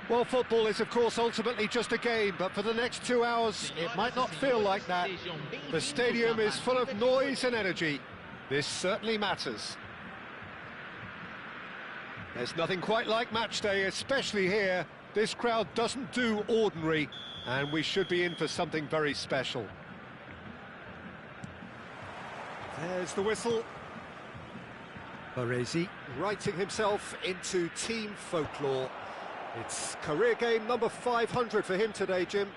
Well, football is, of course, ultimately just a game, but for the next 2 hours, it might not feel like that. The stadium is full of noise and energy. This certainly matters. There's nothing quite like match day, especially here. This crowd doesn't do ordinary, and we should be in for something very special. There's the whistle. Baresi writing himself into team folklore. It's career game number 500 for him today, Jim.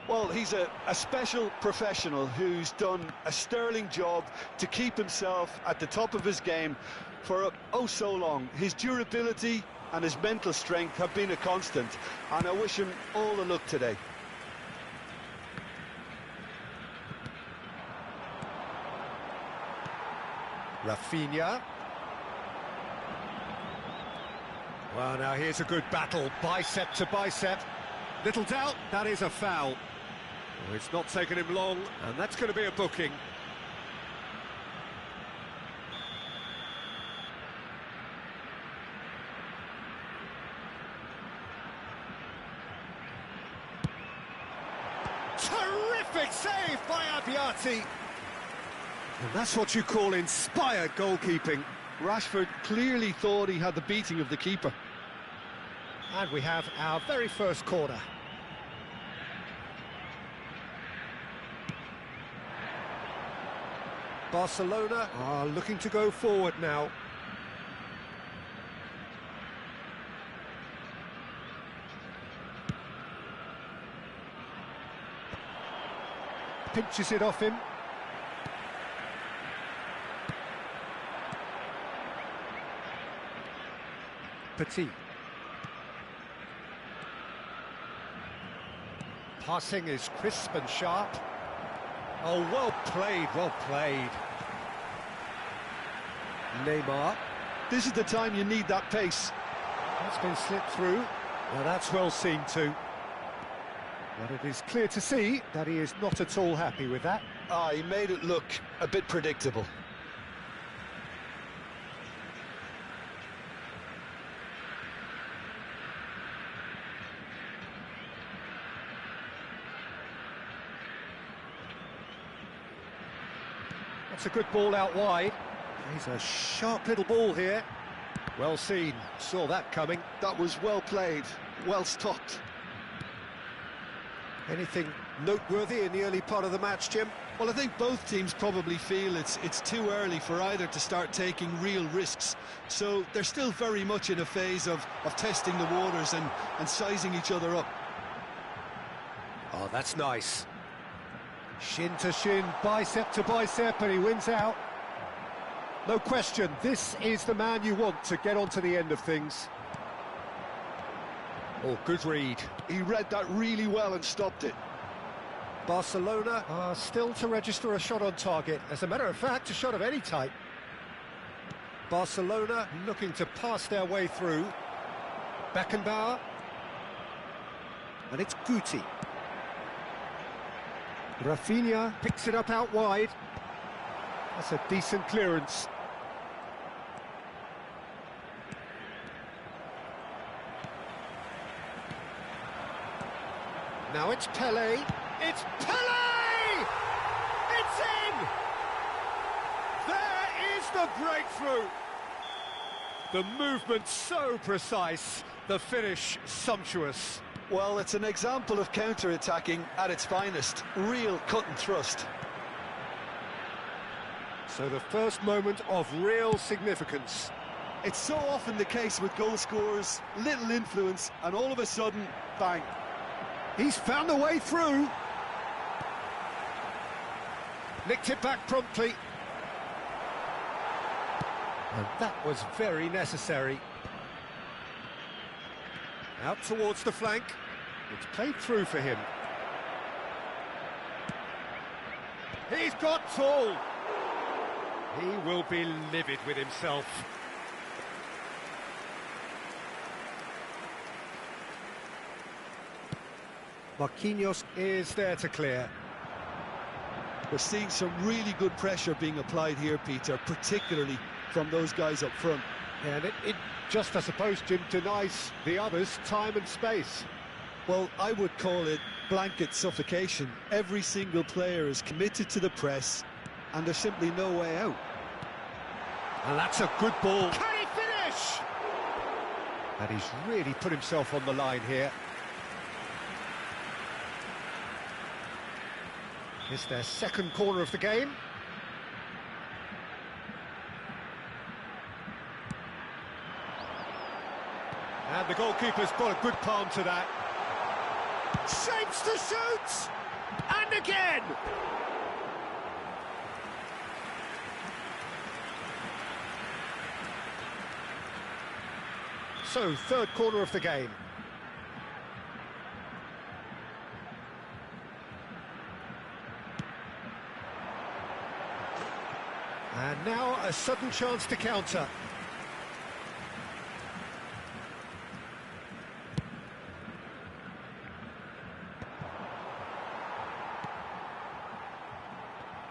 Well, he's a special professional who's done a sterling job to keep himself at the top of his game for oh so long. His durability and his mental strength have been a constant, and I wish him all the luck today. Rafinha. Well, now here's a good battle, bicep to bicep. Little doubt, that is a foul. Well, it's not taken him long, and that's going to be a booking. Terrific save by Abbiati. And that's what you call inspired goalkeeping. Rashford clearly thought he had the beating of the keeper. And we have our very first corner. Barcelona are looking to go forward now. Pinches it off him. Petit. Passing is crisp and sharp. Oh, well played, well played. Neymar. This is the time you need that pace. That's been slipped through. Well, that's well seen too. But it is clear to see that he is not at all happy with that. He made it look a bit predictable. That's a good ball out wide. He's a sharp little ball here. Well seen, saw that coming. That was well played, well stopped. Anything noteworthy in the early part of the match, Jim? Well, I think both teams probably feel it's too early for either to start taking real risks. So they're still very much in a phase of testing the waters and sizing each other up. Oh, that's nice. Shin to shin, bicep to bicep, and he wins out. No question, this is the man you want to get onto the end of things. Oh, good read. He read that really well and stopped it. Barcelona are still to register a shot on target. As a matter of fact, a shot of any type. Barcelona looking to pass their way through. Beckenbauer. And it's Guti. Rafinha picks it up out wide. That's a decent clearance. Now it's Pelé. It's Pelé! It's in! There is the breakthrough. The movement so precise, the finish sumptuous. Well, it's an example of counter-attacking at its finest. Real cut and thrust. So the first moment of real significance. It's so often the case with goal scorers, little influence, and all of a sudden, bang. He's found a way through. Nicked it back promptly. And that was very necessary. Out towards the flank. It's played through for him. He's got tall. He will be livid with himself. Marquinhos is there to clear. We're seeing some really good pressure being applied here, Peter, particularly from those guys up front. Yeah, and it just, I suppose, Jim, denies the others time and space. Well, I would call it blanket suffocation. Every single player is committed to the press, and there's simply no way out. And that's a good ball. Can he finish? And he's really put himself on the line here. It's their second corner of the game. And the goalkeeper's got a good palm to that. Shapes to shoot! And again! So, third corner of the game. And now a sudden chance to counter.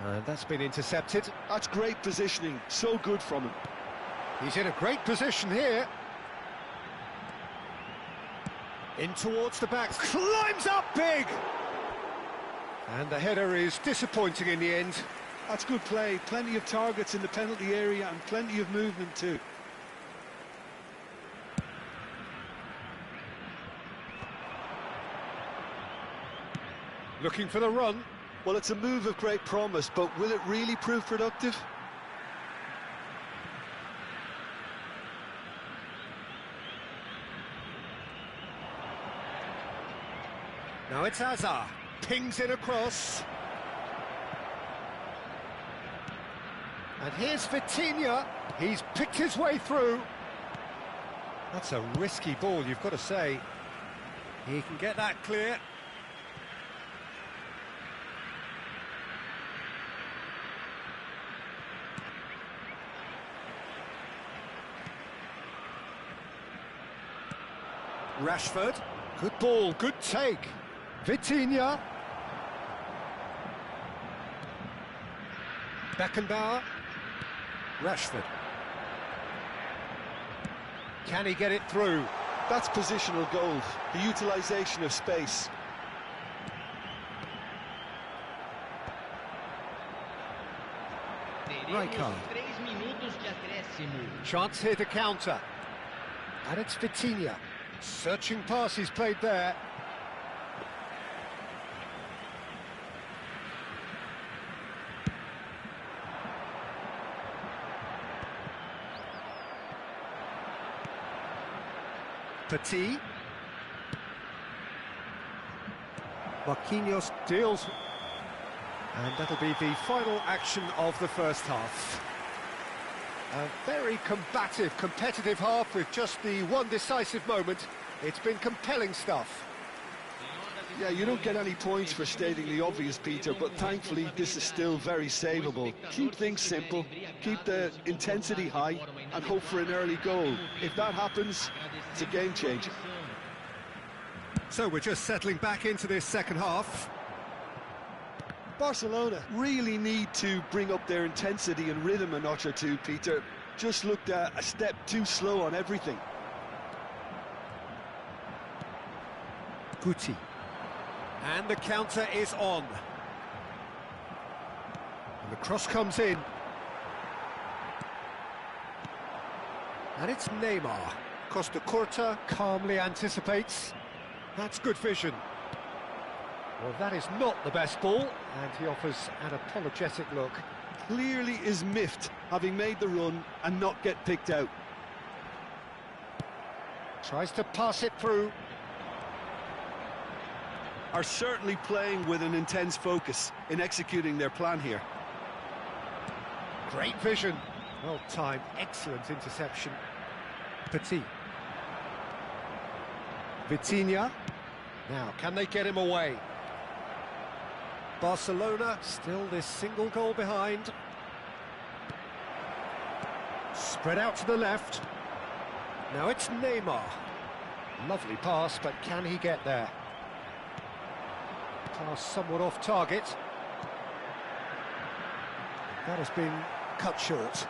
And that's been intercepted. That's great positioning, so good from him. He's in a great position here. In towards the back, climbs up big! And the header is disappointing in the end. That's good play, plenty of targets in the penalty area and plenty of movement too. Looking for the run. Well, it's a move of great promise, but will it really prove productive? Now it's Hazard. Pings it across. And here's Vitinha. He's picked his way through. That's a risky ball, you've got to say. He can get that clear. Rashford. Good ball, good take. Vitinha. Beckenbauer. Rashford. Can he get it through? That's positional gold, the utilisation of space. Rijkaard. Chance here to counter. And it's Vitinha. Searching pass he's played there. Petit. Marquinhos deals. And that'll be the final action of the first half. A very combative, competitive half with just the one decisive moment. It's been compelling stuff. Yeah, you don't get any points for stating the obvious, Peter, but thankfully this is still very savable. Keep things simple, keep the intensity high, and hope for an early goal. If that happens, it's a game changer. So we're just settling back into this second half. Barcelona really need to bring up their intensity and rhythm a notch or two, Peter. Just looked a step too slow on everything. Guti. And the counter is on. And the cross comes in. And it's Neymar. Costa Curta calmly anticipates. That's good vision. Well, that is not the best ball, and he offers an apologetic look. Clearly is miffed, having made the run and not get picked out. Tries to pass it through. Are certainly playing with an intense focus in executing their plan here. Great vision. Well timed, excellent interception. Petit. Vitinha. Now, can they get him away? Barcelona still this single goal behind. Spread out to the left. Now it's Neymar. Lovely pass, but can he get there? Pass somewhat off target. That has been cut short.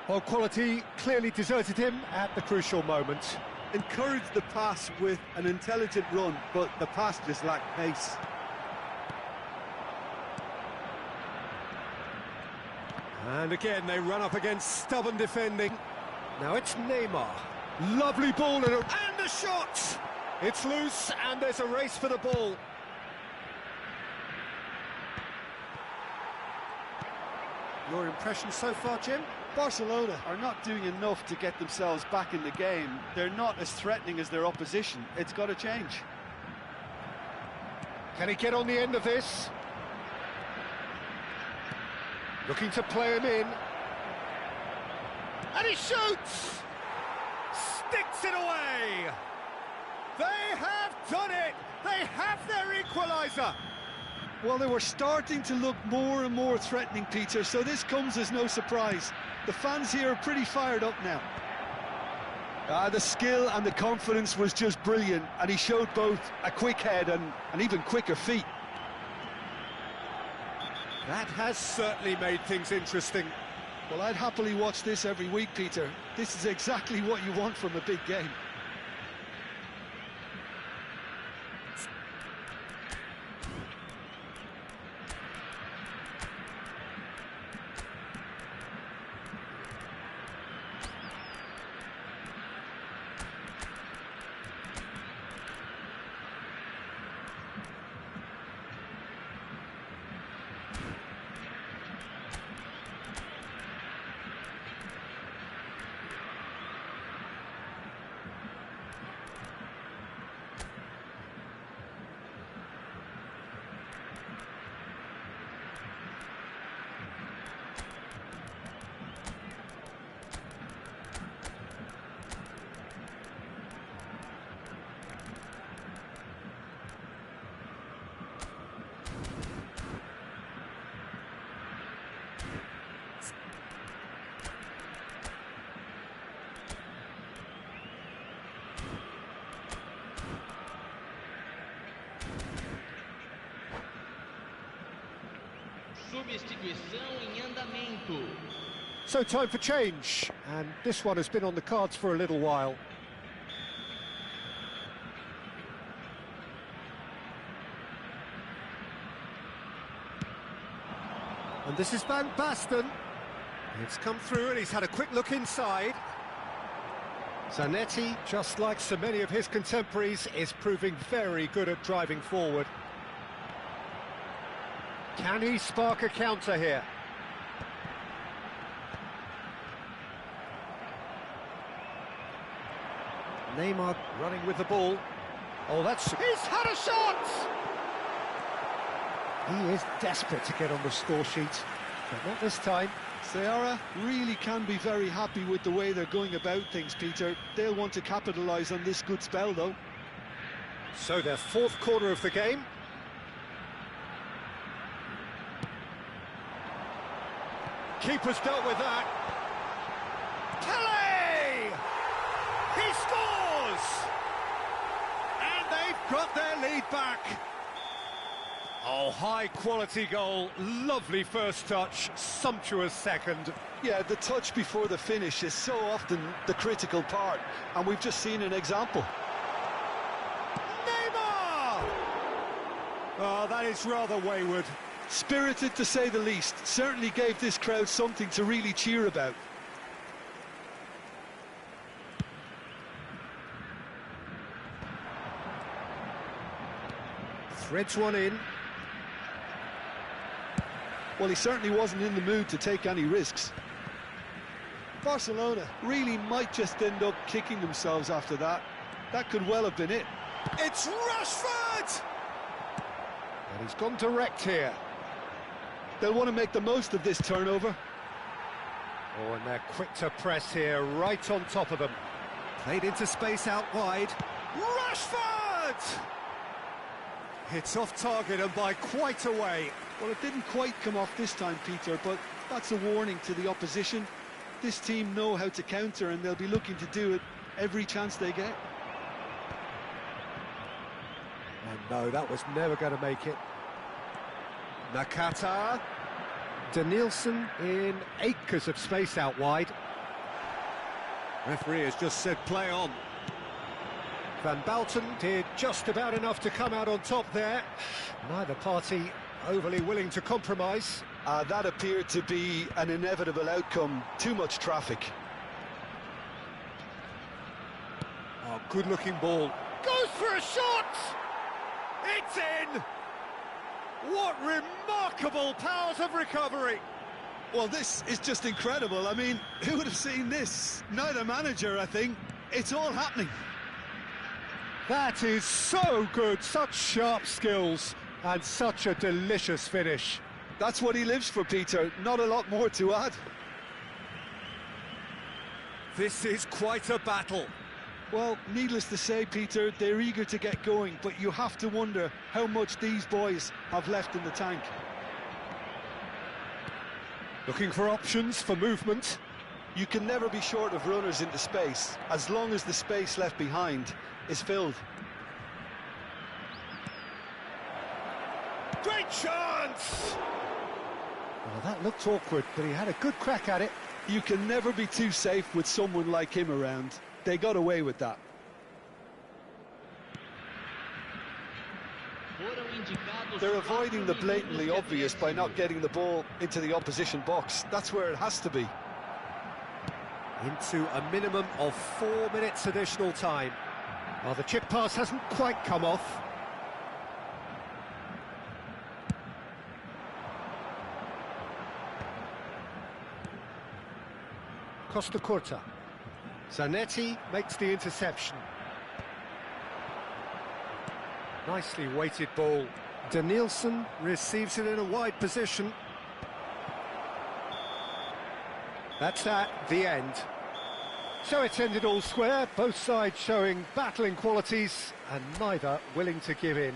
Well, quality clearly deserted him at the crucial moment. Encouraged the pass with an intelligent run, but the pass just lacked pace. And again, they run up against stubborn defending. Now it's Neymar. Lovely ball and a shot! It's loose and there's a race for the ball. Your impression so far, Jim? Barcelona are not doing enough to get themselves back in the game. They're not as threatening as their opposition. It's got to change. Can he get on the end of this? Looking to play him in. And he shoots! Sticks it away! They have done it! They have their equaliser! Well, they were starting to look more and more threatening, Peter, so this comes as no surprise. The fans here are pretty fired up now. The skill and the confidence was just brilliant, and he showed both a quick head and even quicker feet. That has certainly made things interesting. Well, I'd happily watch this every week, Peter. This is exactly what you want from a big game. Substituição em andamento. So time for change, and this one has been on the cards for a little while. And this is Van Basten. It's come through and he's had a quick look inside. Zanetti, just like so many of his contemporaries, is proving very good at driving forward. Can he spark a counter here? Neymar running with the ball. Oh, that's... He's had a shot! He is desperate to get on the score sheet. But not this time. Sejam really can be very happy with the way they're going about things, Peter. They'll want to capitalise on this good spell, though. So their fourth corner of the game. Keeper's dealt with that. Kelly! He scores! And they've got their lead back. Oh, high-quality goal. Lovely first touch, sumptuous second. Yeah, the touch before the finish is so often the critical part, and we've just seen an example. Neymar! Oh, that is rather wayward. Spirited, to say the least. Certainly gave this crowd something to really cheer about. Threads one in. Well, he certainly wasn't in the mood to take any risks. Barcelona really might just end up kicking themselves after that. That could well have been it. It's Rashford! And he's gone direct here. They'll want to make the most of this turnover. Oh, and they're quick to press here, right on top of them. Played into space out wide. Rashford! It's off target and by quite a way. Well, it didn't quite come off this time, Peter, but that's a warning to the opposition. This team know how to counter, and they'll be looking to do it every chance they get. And no, that was never going to make it. Nakata. Danielson in acres of space out wide. Referee has just said play on. Van Balten did just about enough to come out on top there. Neither party overly willing to compromise. That appeared to be an inevitable outcome. Too much traffic. Oh, good-looking ball. Goes for a shot! It's in! What remarkable powers of recovery! Well, this is just incredible. I mean, who would have seen this? Neither manager, I think. It's all happening. That is so good, such sharp skills, and such a delicious finish. That's what he lives for, Peter. Not a lot more to add. This is quite a battle. Well, needless to say, Peter, they're eager to get going, but you have to wonder how much these boys have left in the tank. Looking for options for movement. You can never be short of runners into space, as long as the space left behind is filled. Great chance! Well, that looked awkward, but he had a good crack at it. You can never be too safe with someone like him around. They got away with that. They're avoiding the blatantly obvious by not getting the ball into the opposition box. That's where it has to be. Into a minimum of 4 minutes additional time. Well, the chip pass hasn't quite come off. Costa Curta. Zanetti makes the interception. Nicely weighted ball. Danielson receives it in a wide position. That's that, the end. So it's ended all square, both sides showing battling qualities and neither willing to give in.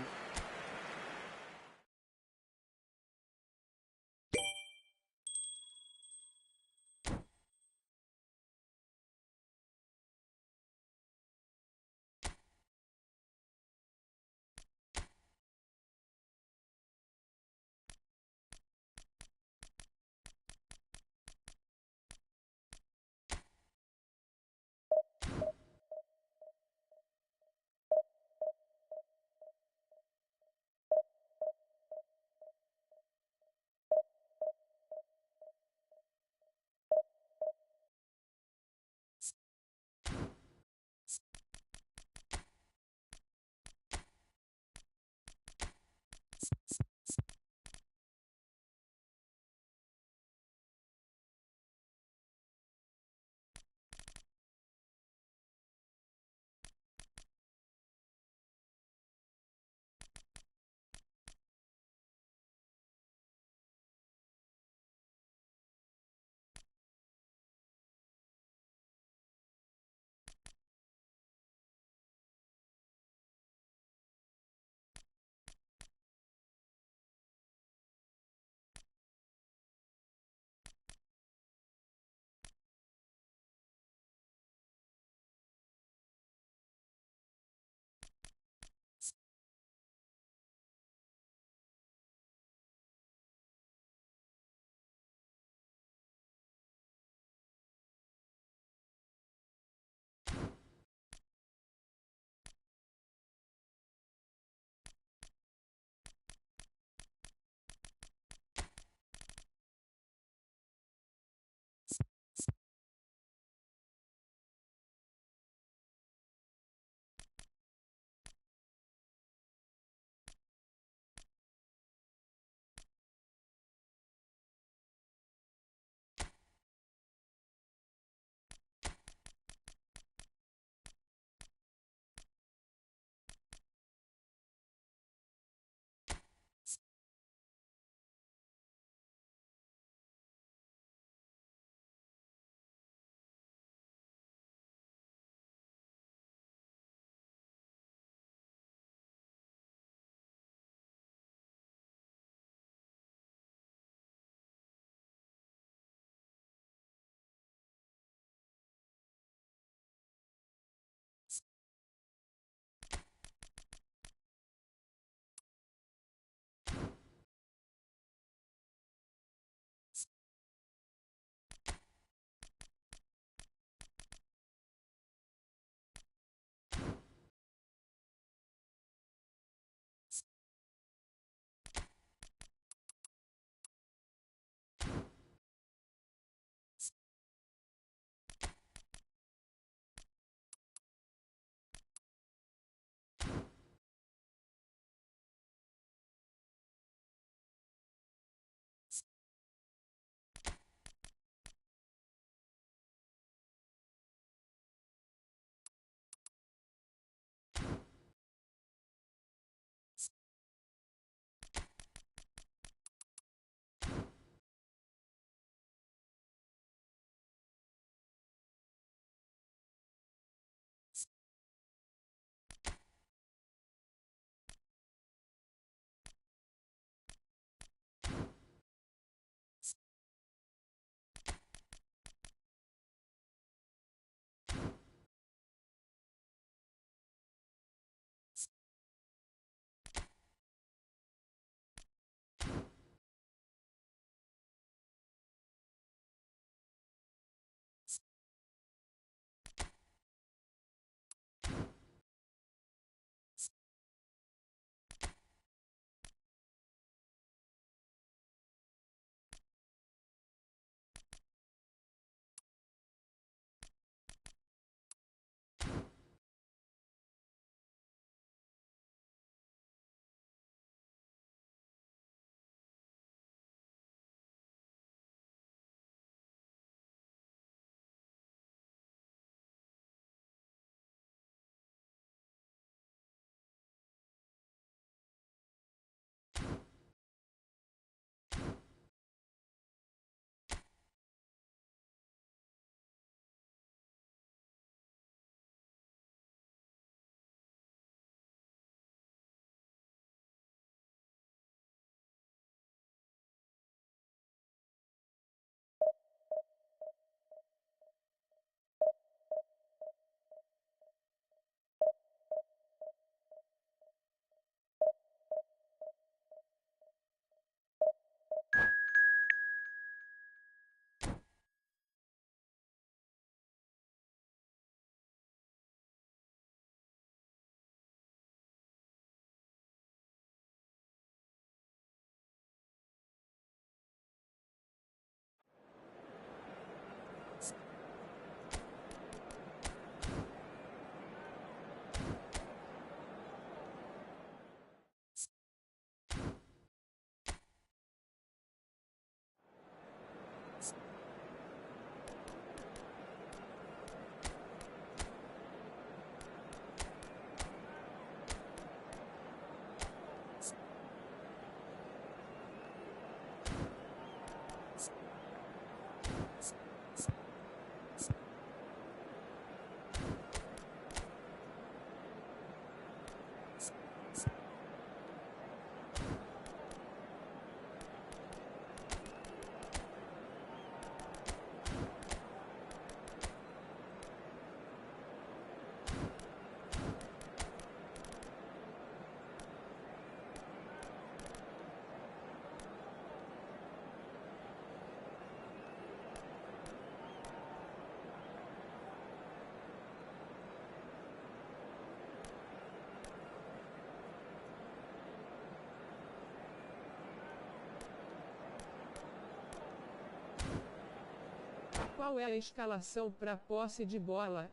Qual é a escalação para posse de bola?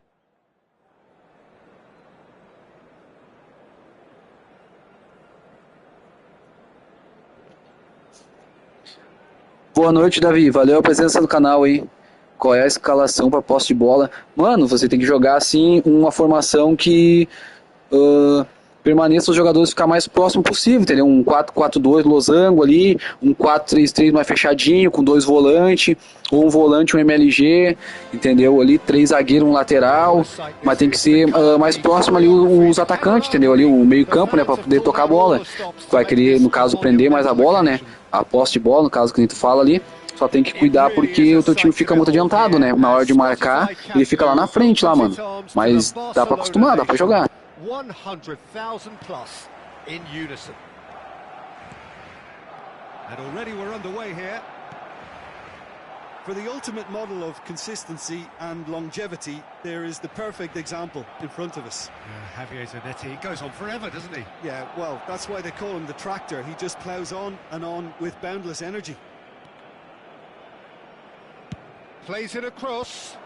Boa noite, Davi. Valeu a presença no canal aí. Qual é a escalação para posse de bola? Mano, você tem que jogar assim uma formação que permaneça os jogadores ficar mais próximo possível, entendeu? Um 4-4-2 losango ali, um 4-3-3 mais fechadinho, com 2 volantes, ou um volante, um MLG, entendeu? Ali 3 zagueiros, um lateral, mas tem que ser mais próximo ali os atacantes, entendeu? Ali o meio campo, né, para poder tocar a bola. Vai querer, no caso, prender mais a bola, né? A posse de bola, no caso que a gente fala ali, só tem que cuidar porque o teu time fica muito adiantado, né? Na hora de marcar, ele fica lá na frente, lá, mano. Mas dá pra acostumar, dá pra jogar. 100,000 plus in unison. And already we're underway here. For the ultimate model of consistency and longevity, there is the perfect example in front of us. Javier Zanetti, he goes on forever, doesn't he? Yeah, well, that's why they call him the tractor. He just ploughs on and on with boundless energy. Plays it across.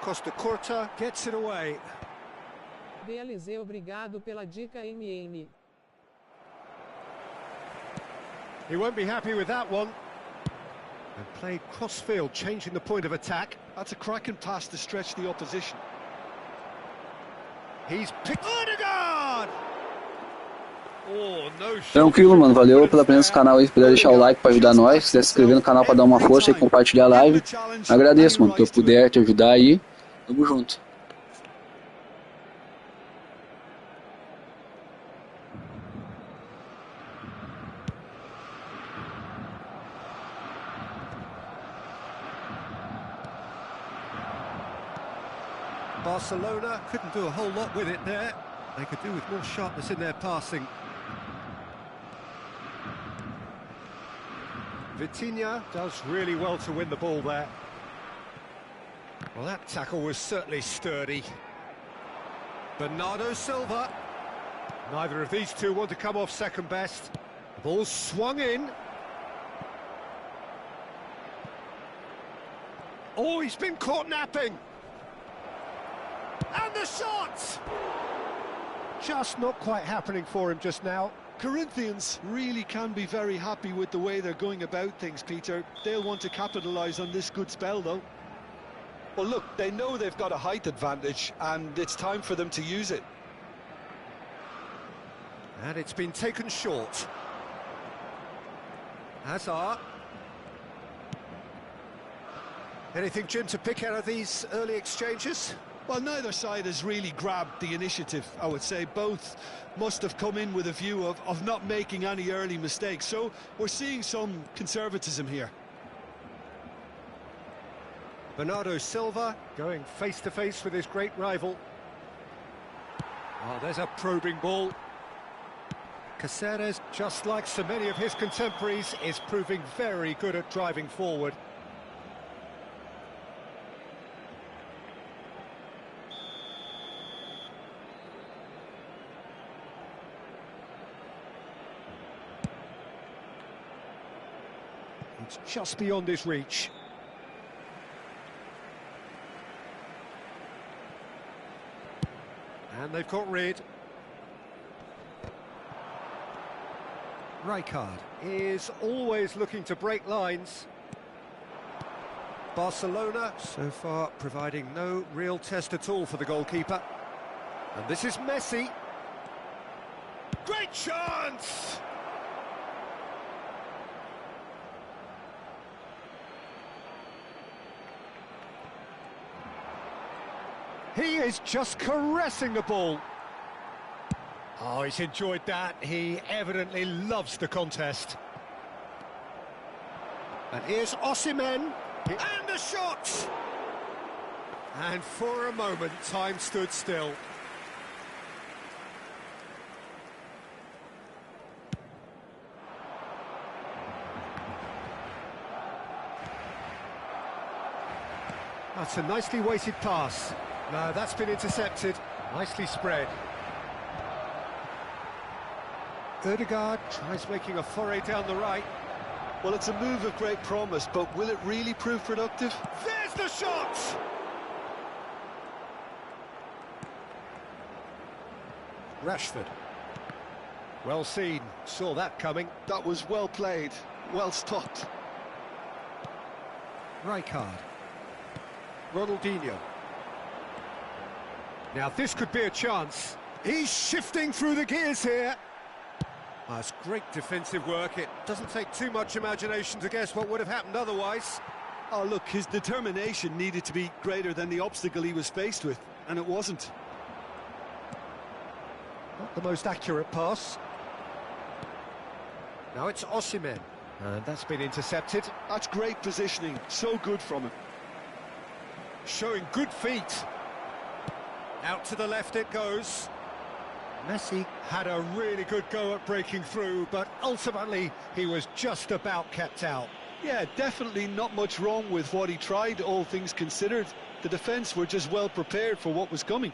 Costa Curta gets it away. DLZ, obrigado pela dica MN. He won't be happy with that one. And played cross-field, changing the point of attack. That's a cracking pass to stretch the opposition. He's picked... Odegaard! Oh, no. Tranquilo, mano. Valeu pela presença no canal aí. Se puder deixar o like pra ajudar nós. Se quiser se inscrever no canal pra dar uma força e compartilhar a live. Agradeço, mano. Se eu puder te ajudar aí, tamo junto. Barcelona couldn't do a whole lot with it there. They could do with more sharpness in their passing. Vitinha does really well to win the ball there. Well, that tackle was certainly sturdy. Bernardo Silva. Neither of these two want to come off second best. The ball's swung in. Oh, he's been caught napping. And the shot! Just not quite happening for him just now. Corinthians really can be very happy with the way they're going about things, Peter. They'll want to capitalise on this good spell, though. Well, look, they know they've got a height advantage, and it's time for them to use it. And it's been taken short. Hazard. Anything, Jim, to pick out of these early exchanges? Well, neither side has really grabbed the initiative, I would say. Both must have come in with a view of not making any early mistakes. So we're seeing some conservatism here. Bernardo Silva going face-to-face with his great rival. Oh, there's a probing ball. Caceres, just like so many of his contemporaries, is proving very good at driving forward. It's just beyond his reach. And they've got rid. Rijkaard is always looking to break lines. Barcelona, so far, providing no real test at all for the goalkeeper. And this is Messi. Great chance! He is just caressing the ball. Oh, he's enjoyed that. He evidently loves the contest. And here's Osimhen. And the shot! And for a moment, time stood still. That's a nicely weighted pass. No, that's been intercepted. Nicely spread. Odegaard tries making a foray down the right. Well, it's a move of great promise, but will it really prove productive? There's the shot! Rashford. Well seen, saw that coming. That was well played, well stopped. Rijkaard. Ronaldinho. Now this could be a chance. He's shifting through the gears here. That's great defensive work. It doesn't take too much imagination to guess what would have happened otherwise. Oh, look, his determination needed to be greater than the obstacle he was faced with, and it wasn't. Not the most accurate pass. Now it's Osimhen, and that's been intercepted. That's great positioning, so good from him. Showing good feet. Out to the left it goes. Messi had a really good go at breaking through, but ultimately he was just about kept out. Yeah, definitely not much wrong with what he tried, all things considered. The defence were just well prepared for what was coming.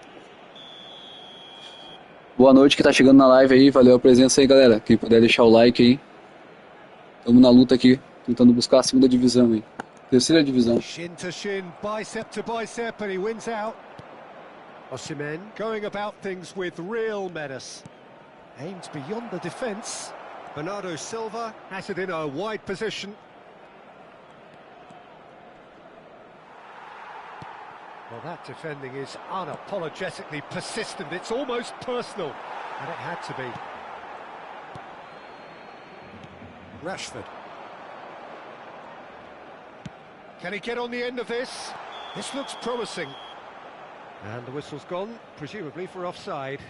Boa noite que tá chegando na live aí, valeu a presença aí, galera. Quem puder deixar o like aí. Estamos na luta aqui, tentando buscar a segunda divisão aí. Terceira divisão. Shin to shin, bicep to bicep, and he wins out. Osimhen going about things with real menace. Aimed beyond the defence. Bernardo Silva has it in a wide position. Well, that defending is unapologetically persistent. It's almost personal, and it had to be. Rashford. Can he get on the end of this? This looks promising. And the whistle's gone, presumably for offside.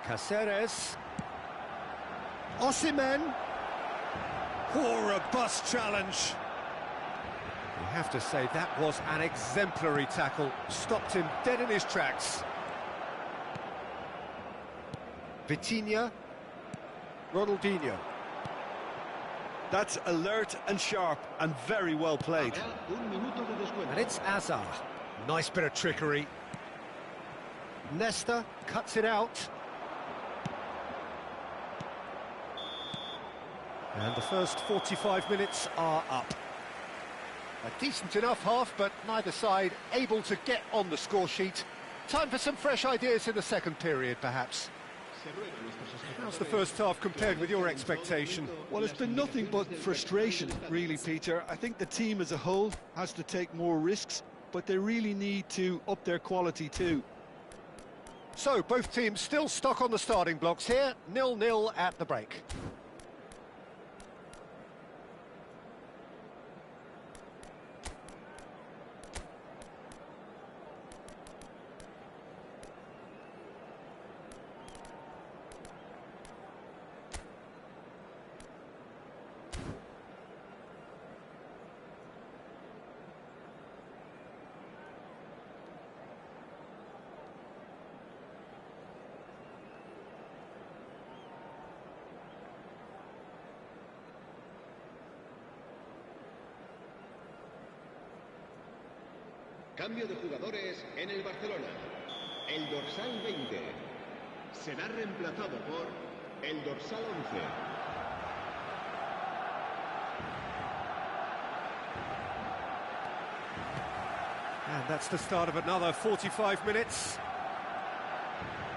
Cáceres. Osimhen. Oh, robust challenge. You have to say that was an exemplary tackle. Stopped him dead in his tracks. Vitinha. Ronaldinho. That's alert and sharp and very well played. And it's Azar. Nice bit of trickery. Nesta cuts it out. And the first 45 minutes are up. A decent enough half, but neither side able to get on the score sheet. Time for some fresh ideas in the second period, perhaps. How's the first half compared with your expectation? Well, it's been nothing but frustration, really, Peter. I think the team as a whole has to take more risks, but they really need to up their quality too. So, both teams still stuck on the starting blocks here, 0-0 at the break. Cambio de jugadores en el Barcelona. El dorsal 20 será reemplazado por el dorsal 11. And that's the start of another 45 minutes.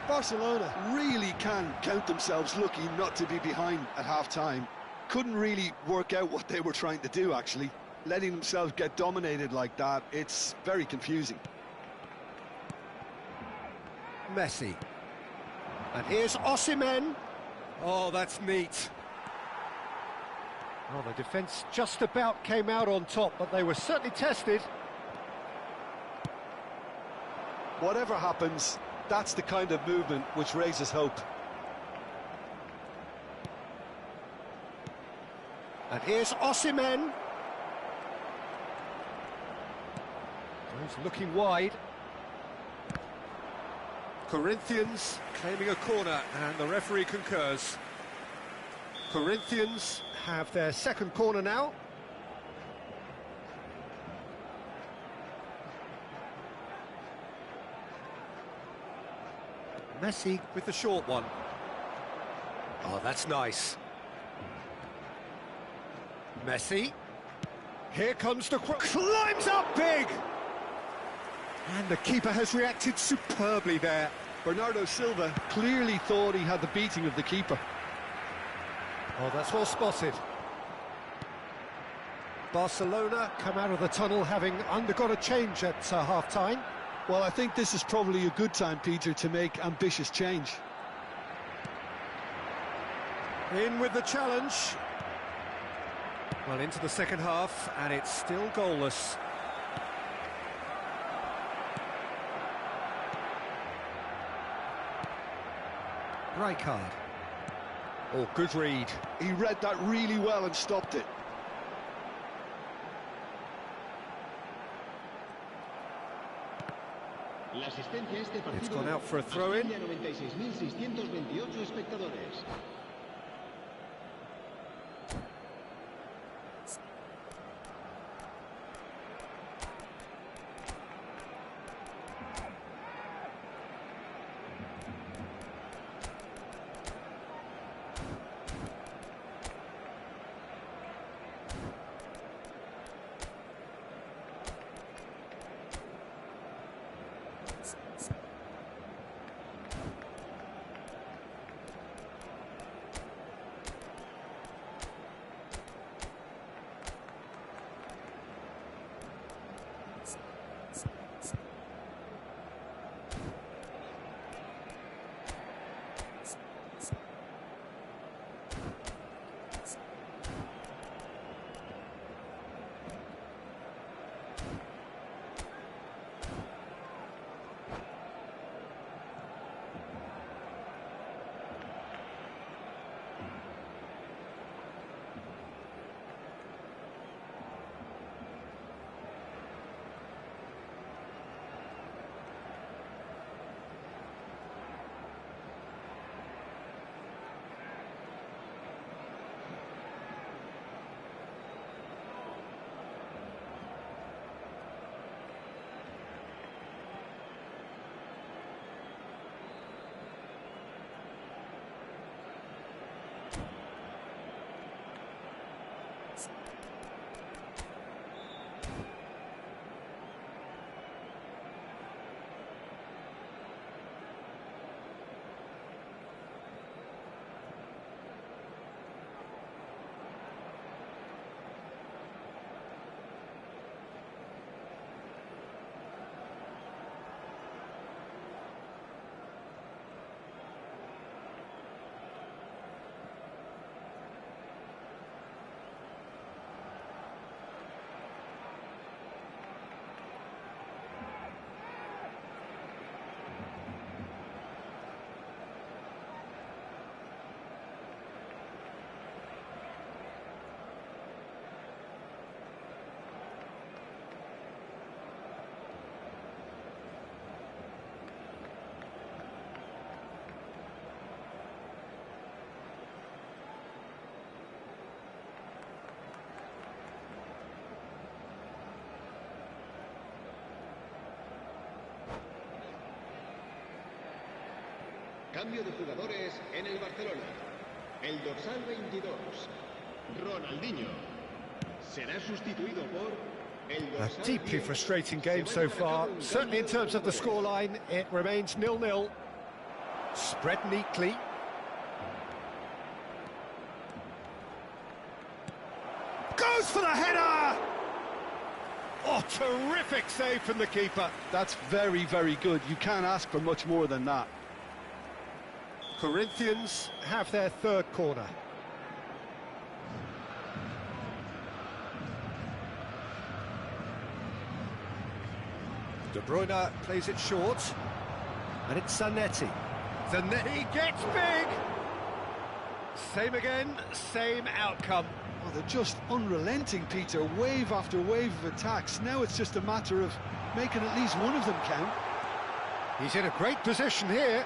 Barcelona really can count themselves lucky not to be behind at half-time. Couldn't really work out what they were trying to do, actually. Letting themselves get dominated like that, it's very confusing. Messi. And here's Osimhen. Oh, that's neat. Oh, the defence just about came out on top, but they were certainly tested. Whatever happens, that's the kind of movement which raises hope. And here's Osimhen. He's looking wide. Corinthians claiming a corner, and the referee concurs. Corinthians have their second corner now. Messi with the short one. Oh, that's nice. Messi. Here comes the climbs up big! And the keeper has reacted superbly there. Bernardo Silva clearly thought he had the beating of the keeper. Oh, that's well spotted. Barcelona come out of the tunnel having undergone a change at half-time. Well, I think this is probably a good time, Peter, to make ambitious change. In with the challenge. Well, into the second half, and it's still goalless. Rijkaard. Oh, good read. He read that really well and stopped it. La asistencia a este partido It's gone out for a throw-in. asciende a 96.628 espectadores. Cambio de jugadores en el Barcelona. El dorsal 22, Ronaldinho, será sustituido por el A dorsal deeply 10. frustrating game Se so va a far. marcar un Certainly in cambio terms of the de jugadores. scoreline, it remains 0-0. Spread neatly. Goes for the header! Oh, terrific save from the keeper. That's very, very good. You can't ask for much more than that. Corinthians have their third corner. De Bruyne plays it short, and it's Zanetti. Zanetti gets big! Same again, same outcome. Oh, they're just unrelenting, Peter. Wave after wave of attacks. Now it's just a matter of making at least one of them count. He's in a great position here.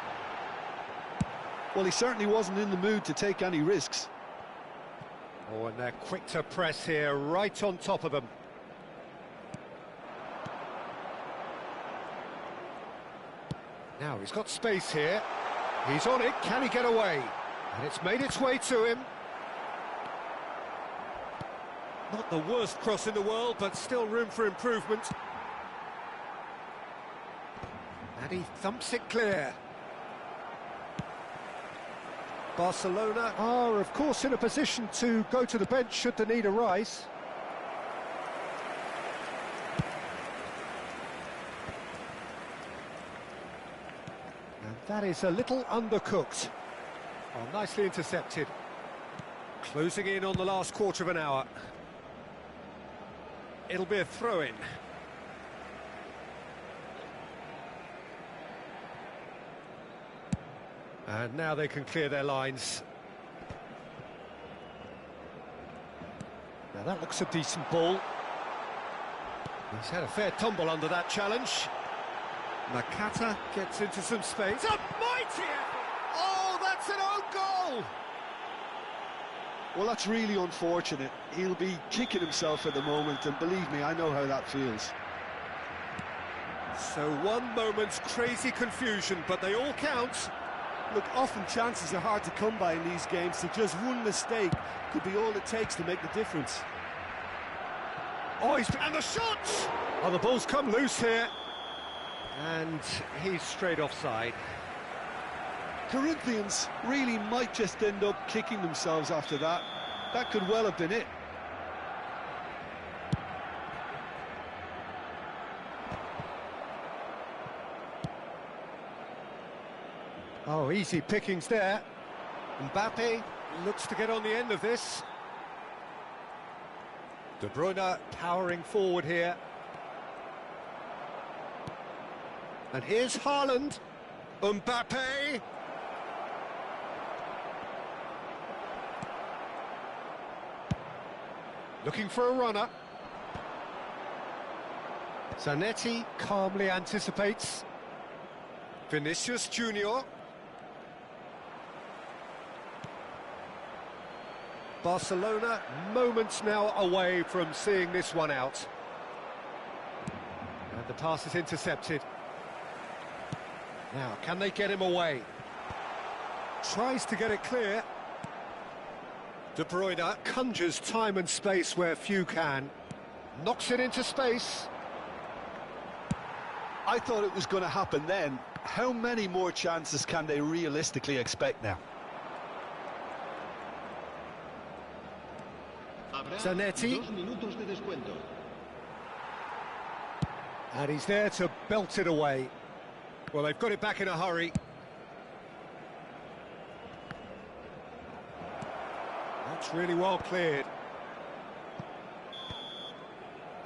Well, he certainly wasn't in the mood to take any risks. Oh, and they're quick to press here, right on top of them. Now, he's got space here. He's on it, can he get away? And it's made its way to him. Not the worst cross in the world, but still room for improvement. And he thumps it clear. Barcelona are, of course, in a position to go to the bench should the need arise. And that is a little undercooked. Oh, nicely intercepted. Closing in on the last quarter of an hour. It'll be a throw-in. And now they can clear their lines. Now that looks a decent ball. He's had a fair tumble under that challenge. Nakata gets into some space. A mighty effort! Oh, that's an own goal! Well, that's really unfortunate. He'll be kicking himself at the moment, and believe me, I know how that feels. So one moment's crazy confusion, but they all count. Look, often chances are hard to come by in these games, so just one mistake could be all it takes to make the difference. Oh, and the shot! Oh, the ball's come loose here. And he's straight offside. Corinthians really might just end up kicking themselves after that. That could well have been it. Oh, easy pickings there. Mbappe looks to get on the end of this. De Bruyne powering forward here. And here's Haaland. Mbappe. Looking for a runner. Zanetti calmly anticipates. Vinicius Junior. Barcelona moments now away from seeing this one out. And the pass is intercepted. Now, can they get him away? Tries to get it clear. De Bruyne conjures time and space where few can. Knocks it into space. I thought it was going to happen then. How many more chances can they realistically expect now? Zanetti. 2 minutos de descuento. And he's there to belt it away. Well, they've got it back in a hurry. That's really well cleared.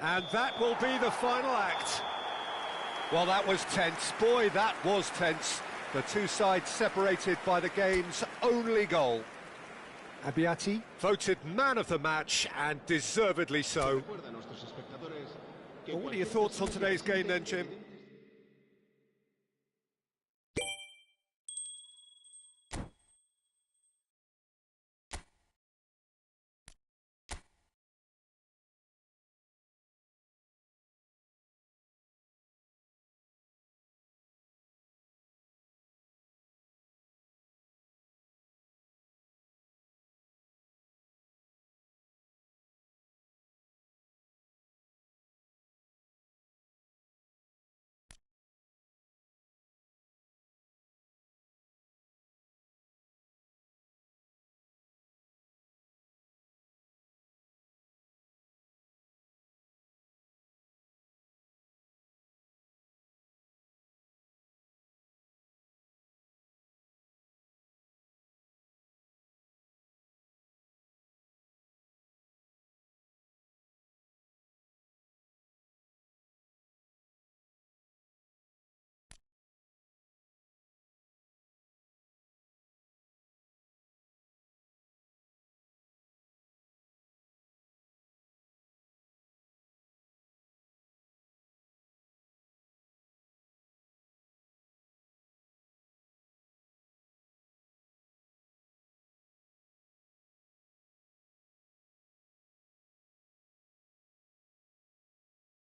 And that will be the final act. Well, that was tense. Boy, that was tense. The two sides separated by the game's only goal. Abbiati voted man of the match, and deservedly so. Well, what are your thoughts on today's game then, Jim?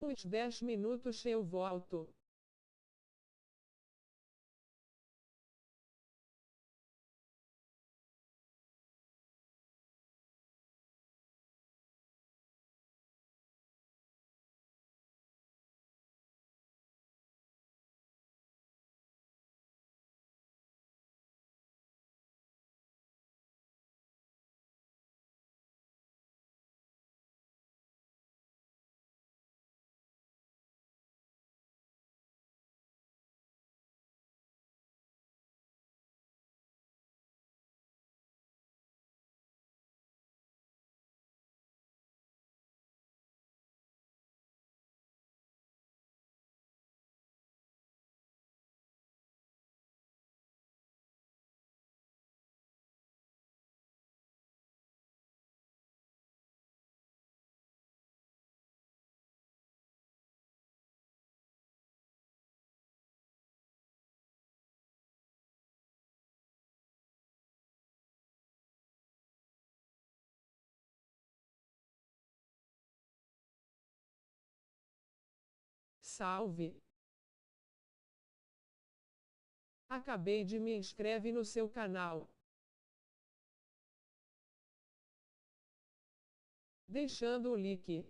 Uns 10 minutos eu volto. Salve! Acabei de me inscreve no seu canal. Deixando o like.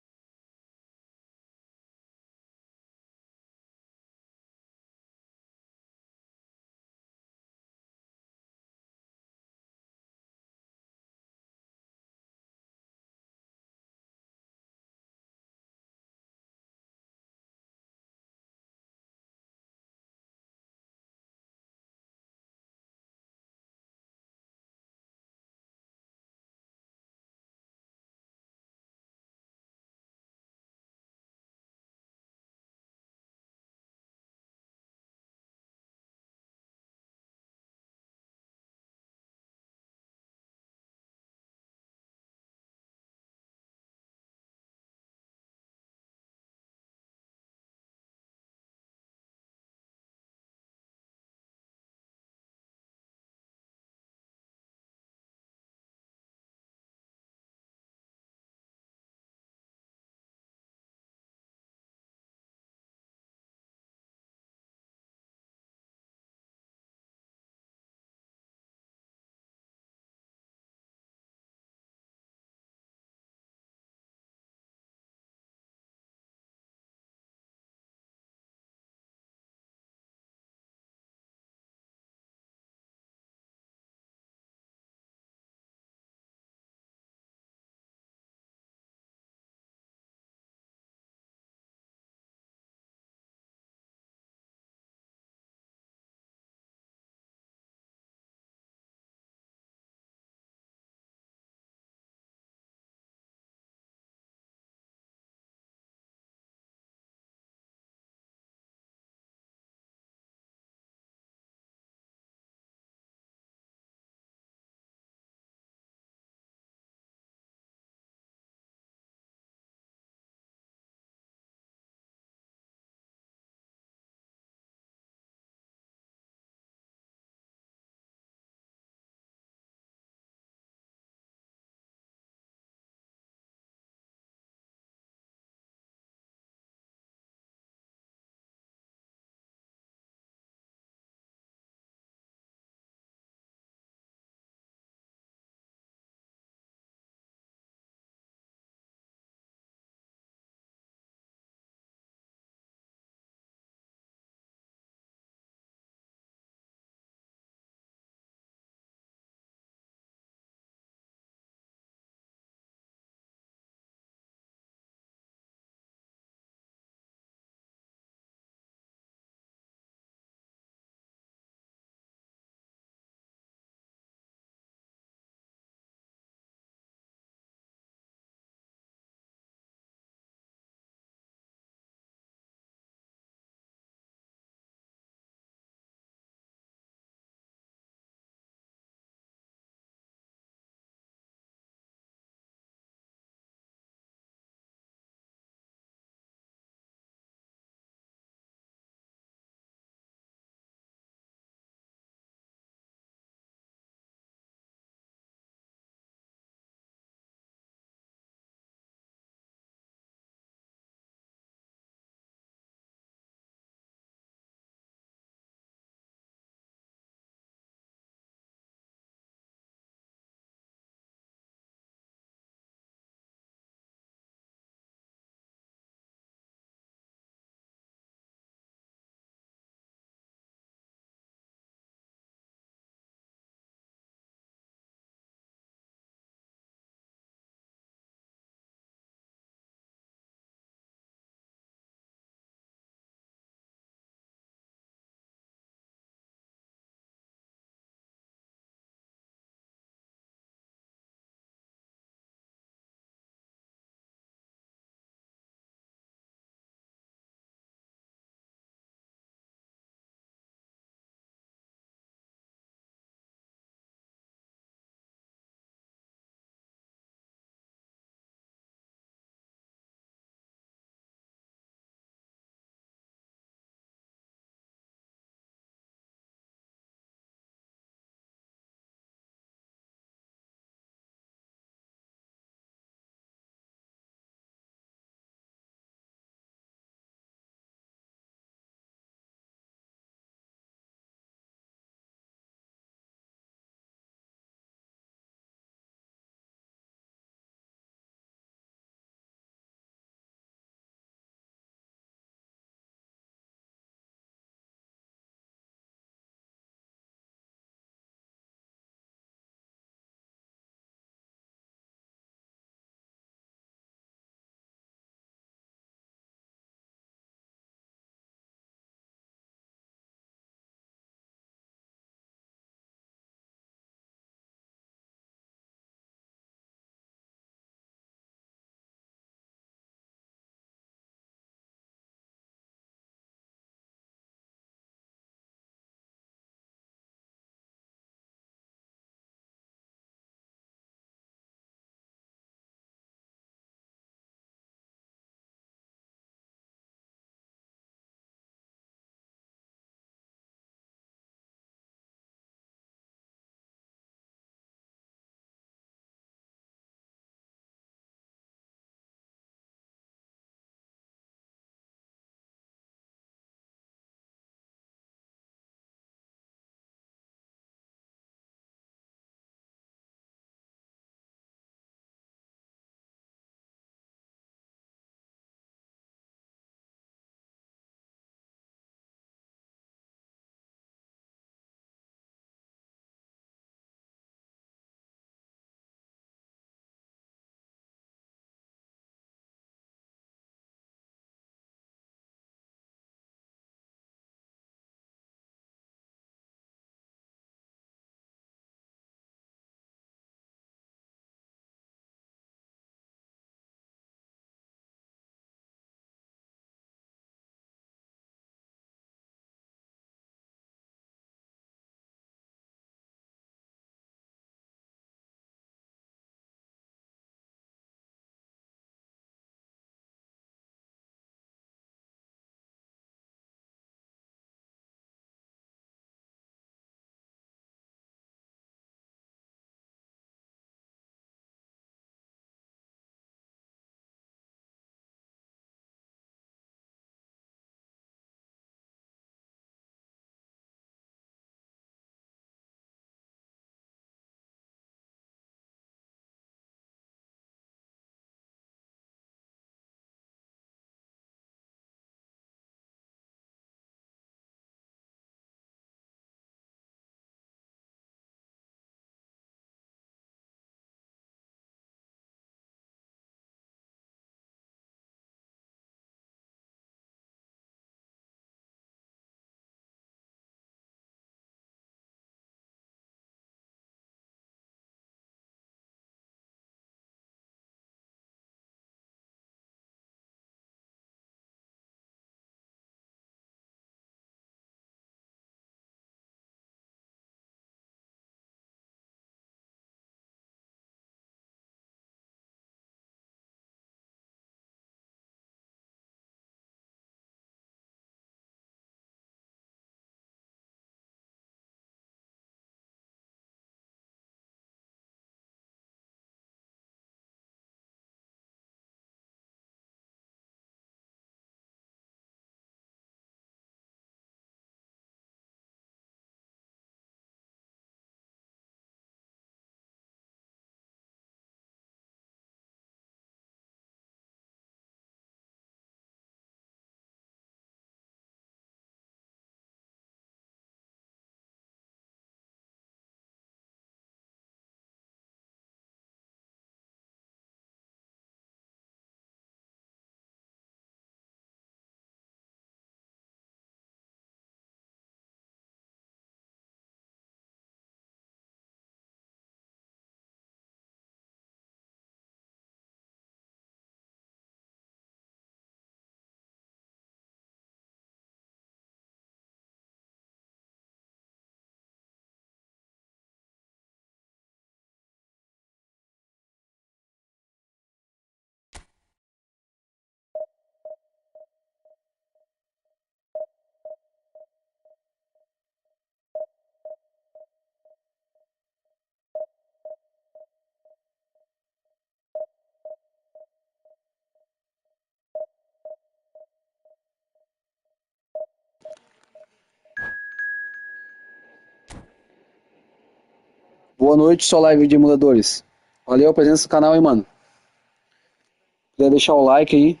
Boa noite, sua live de emuladores. Valeu a presença do canal, hein, mano. Se quiser deixar o like aí.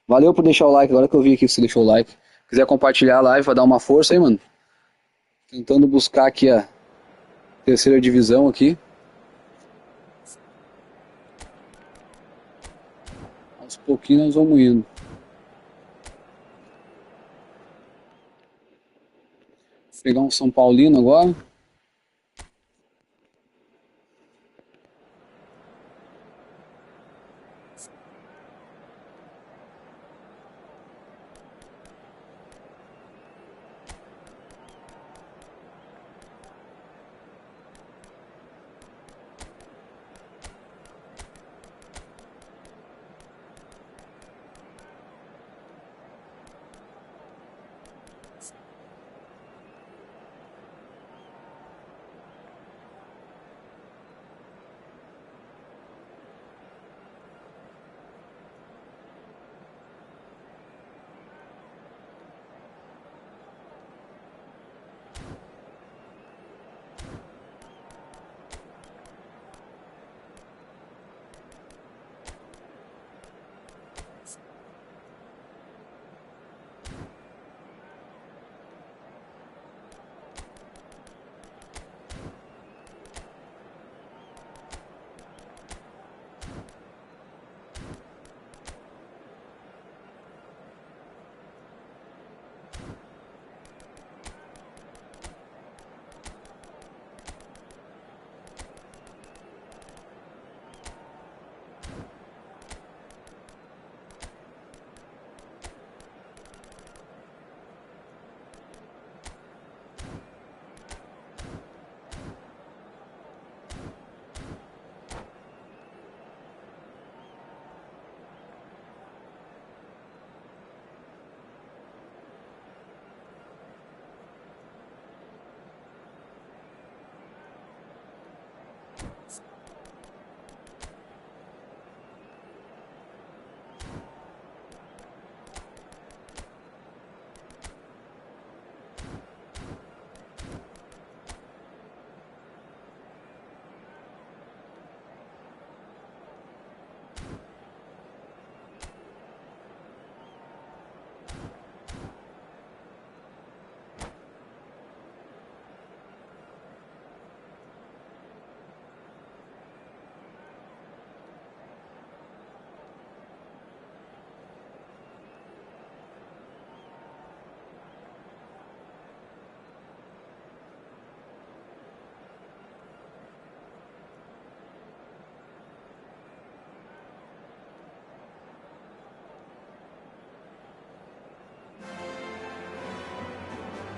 Valeu por deixar o like, agora que eu vi aqui que você deixou o like. Se quiser compartilhar a live, vai dar uma força aí, mano. Tentando buscar aqui a terceira divisão aqui. Aos pouquinhos nós vamos indo. Vou pegar um São Paulino agora.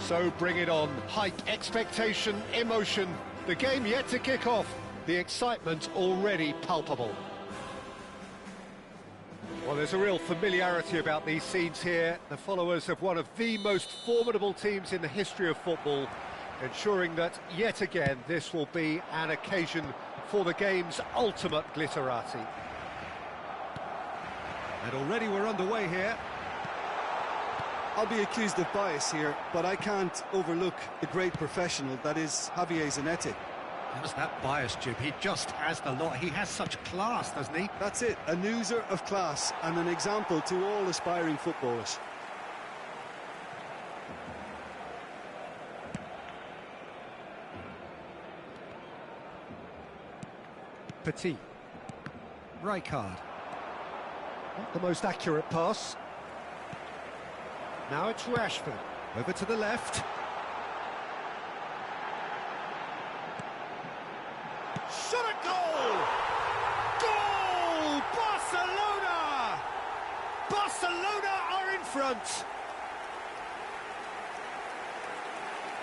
So bring it on. Hype, expectation, emotion. The game yet to kick off. The excitement already palpable. Well, there's a real familiarity about these scenes here. The followers of one of the most formidable teams in the history of football, ensuring that yet again this will be an occasion for the game's ultimate glitterati. And already we're underway here. I'll be accused of bias here, but I can't overlook the great professional that is Javier Zanetti. How's that bias, Jim? He just has the lot. He has such class, doesn't he? That's it, a oozler of class and an example to all aspiring footballers. Petit. Rijkaard. Not the most accurate pass. Now it's Rashford. Over to the left. Shot a goal! Goal! Barcelona! Barcelona are in front.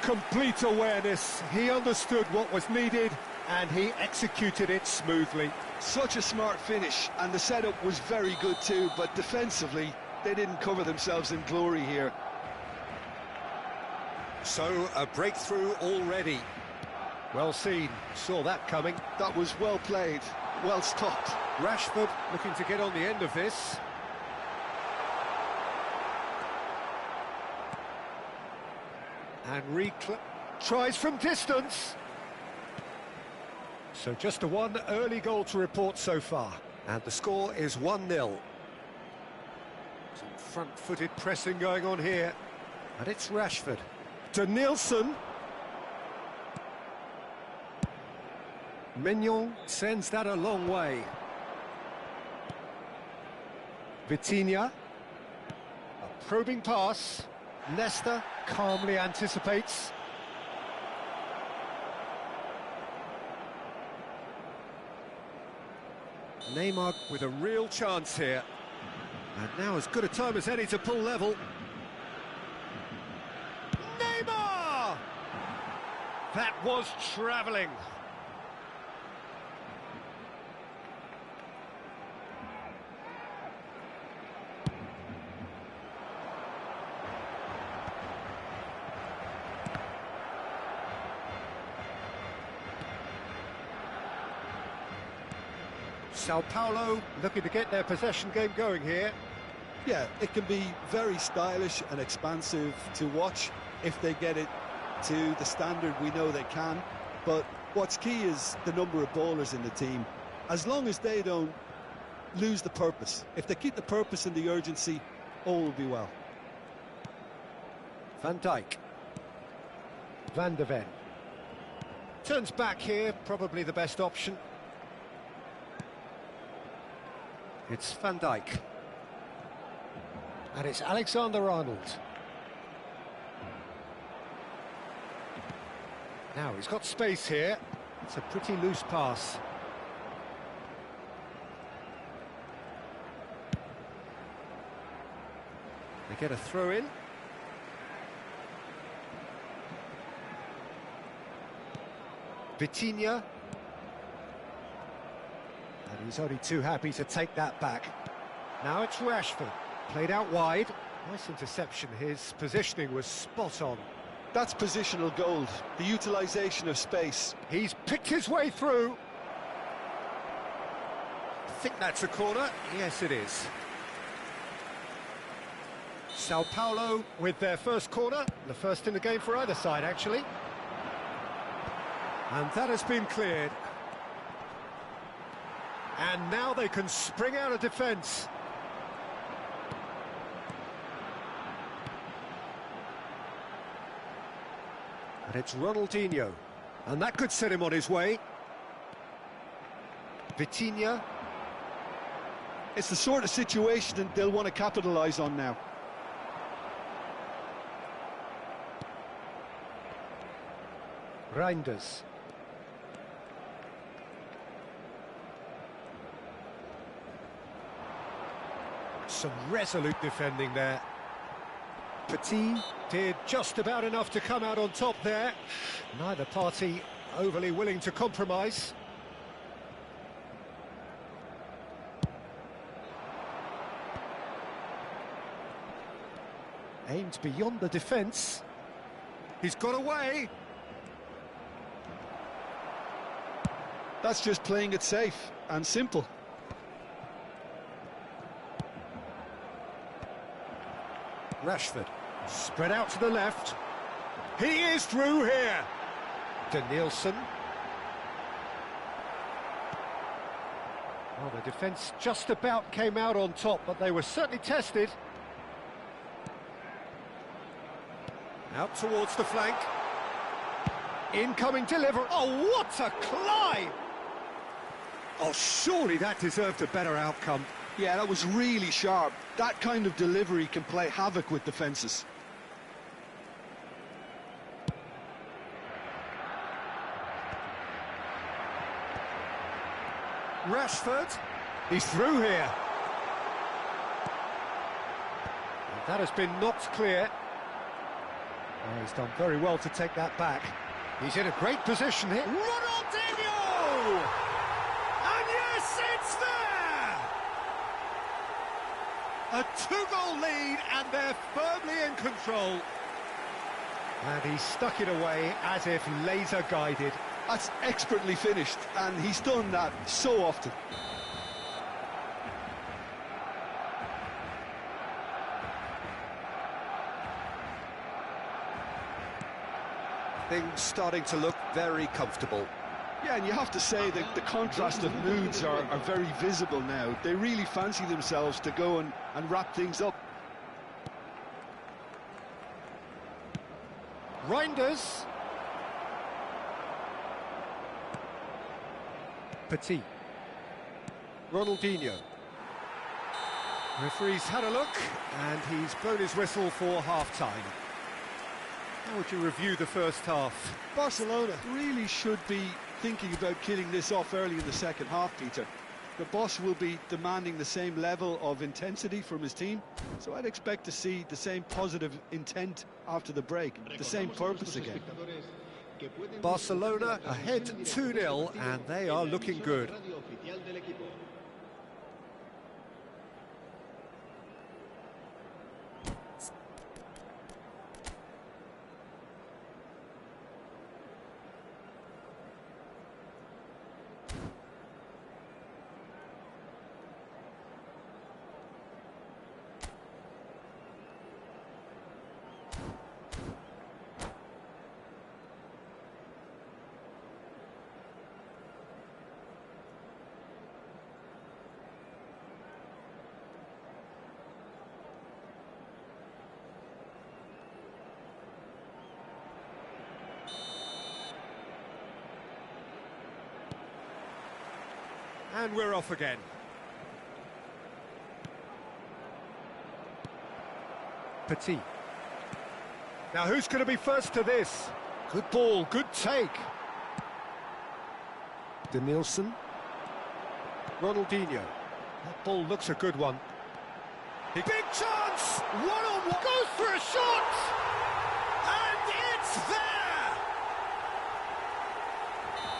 Complete awareness. He understood what was needed and he executed it smoothly. Such a smart finish, and the setup was very good too, but defensively they didn't cover themselves in glory here. So a breakthrough already. Well seen, saw that coming. That was well played, well stopped. Rashford looking to get on the end of this. And tries from distance. So just the one early goal to report so far. And the score is 1-0. Some front-footed pressing going on here. And it's Rashford. To Nielsen. Mignon sends that a long way. Vitinha. A probing pass. Leicester calmly anticipates. Neymar with a real chance here. And now as good a time as any to pull level. Neymar! That was travelling. Sao Paulo looking to get their possession game going here. Yeah, it can be very stylish and expansive to watch if they get it to the standard we know they can. But what's key is the number of ballers in the team. As long as they don't lose the purpose, if they keep the purpose and the urgency, all will be well. Van Dijk. Van der Ven. Turns back here, probably the best option. It's Van Dijk. And it's Alexander-Arnold. Now he's got space here. It's a pretty loose pass. They get a throw in. Vitinha. And he's only too happy to take that back. Now it's Rashford, played out wide. Nice interception, his positioning was spot on. That's positional gold, the utilisation of space. He's picked his way through. I think that's a corner. Yes, it is. Sao Paulo with their first corner, the first in the game for either side, actually. And that has been cleared. And now they can spring out of defence. And it's Ronaldinho. And that could set him on his way. Vitinha. It's the sort of situation that they'll want to capitalise on now. Reinders. Some resolute defending there. Petit did just about enough to come out on top there. Neither party overly willing to compromise. Aimed beyond the defence. He's got away. That's just playing it safe and simple. Rashford, spread out to the left. He is through here. To Nielsen. Well, the defence just about came out on top, but they were certainly tested. Out towards the flank. Incoming delivery. Oh, what a climb! Oh, surely that deserved a better outcome. Yeah, that was really sharp. That kind of delivery can play havoc with defences. Rashford, he's through here. And that has been knocked clear. Oh, he's done very well to take that back. He's in a great position here. Ronaldinho! And yes, it's there! A two-goal lead, and they're firmly in control. And he stuck it away as if laser-guided. That's expertly finished, and he's done that so often. Things starting to look very comfortable. Yeah, and you have to say that the contrast of moods are very visible now. They really fancy themselves to go and wrap things up. Reinders. Petit. Ronaldinho. Referee's had a look, and he's blown his whistle for half-time. How would you review the first half? Barcelona really should be thinking about killing this off early in the second half, Peter. The boss will be demanding the same level of intensity from his team, so I'd expect to see the same positive intent after the break, the same purpose again. Barcelona ahead 2-0, and they are looking good. And we're off again. Petit. Now who's going to be first to this? Good ball, good take. Denilson. Ronaldinho. That ball looks a good one. Big chance! One-on-one! Goes for a shot! And it's there!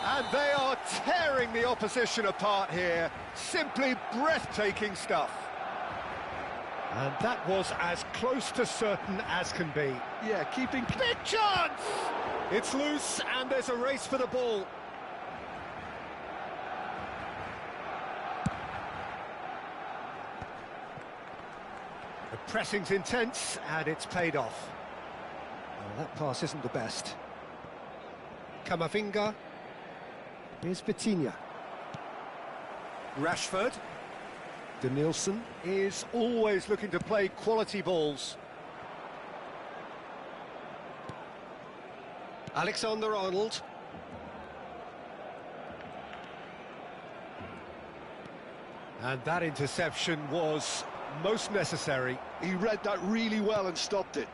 And they are tearing the opposition apart here. Simply breathtaking stuff. And that was as close to certain as can be. Yeah, keeping... Big chance! It's loose and there's a race for the ball. The pressing's intense and it's paid off. Well, that pass isn't the best. Camavinga. Here's Vitinha. Rashford. Denilson is always looking to play quality balls. Alexander-Arnold. And that interception was most necessary. He read that really well and stopped it.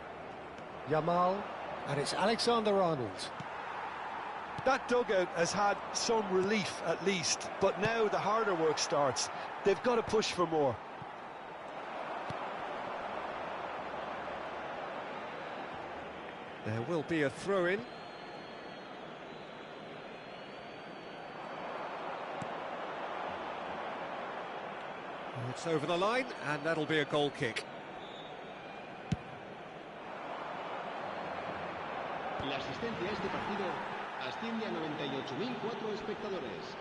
Yamal, and it's Alexander-Arnold. That dugout has had some relief at least, but now the harder work starts. They've got to push for more. There will be a throw-in. It's over the line, and that'll be a goal kick. La asistencia a este partido asciende a 98.004 espectadores.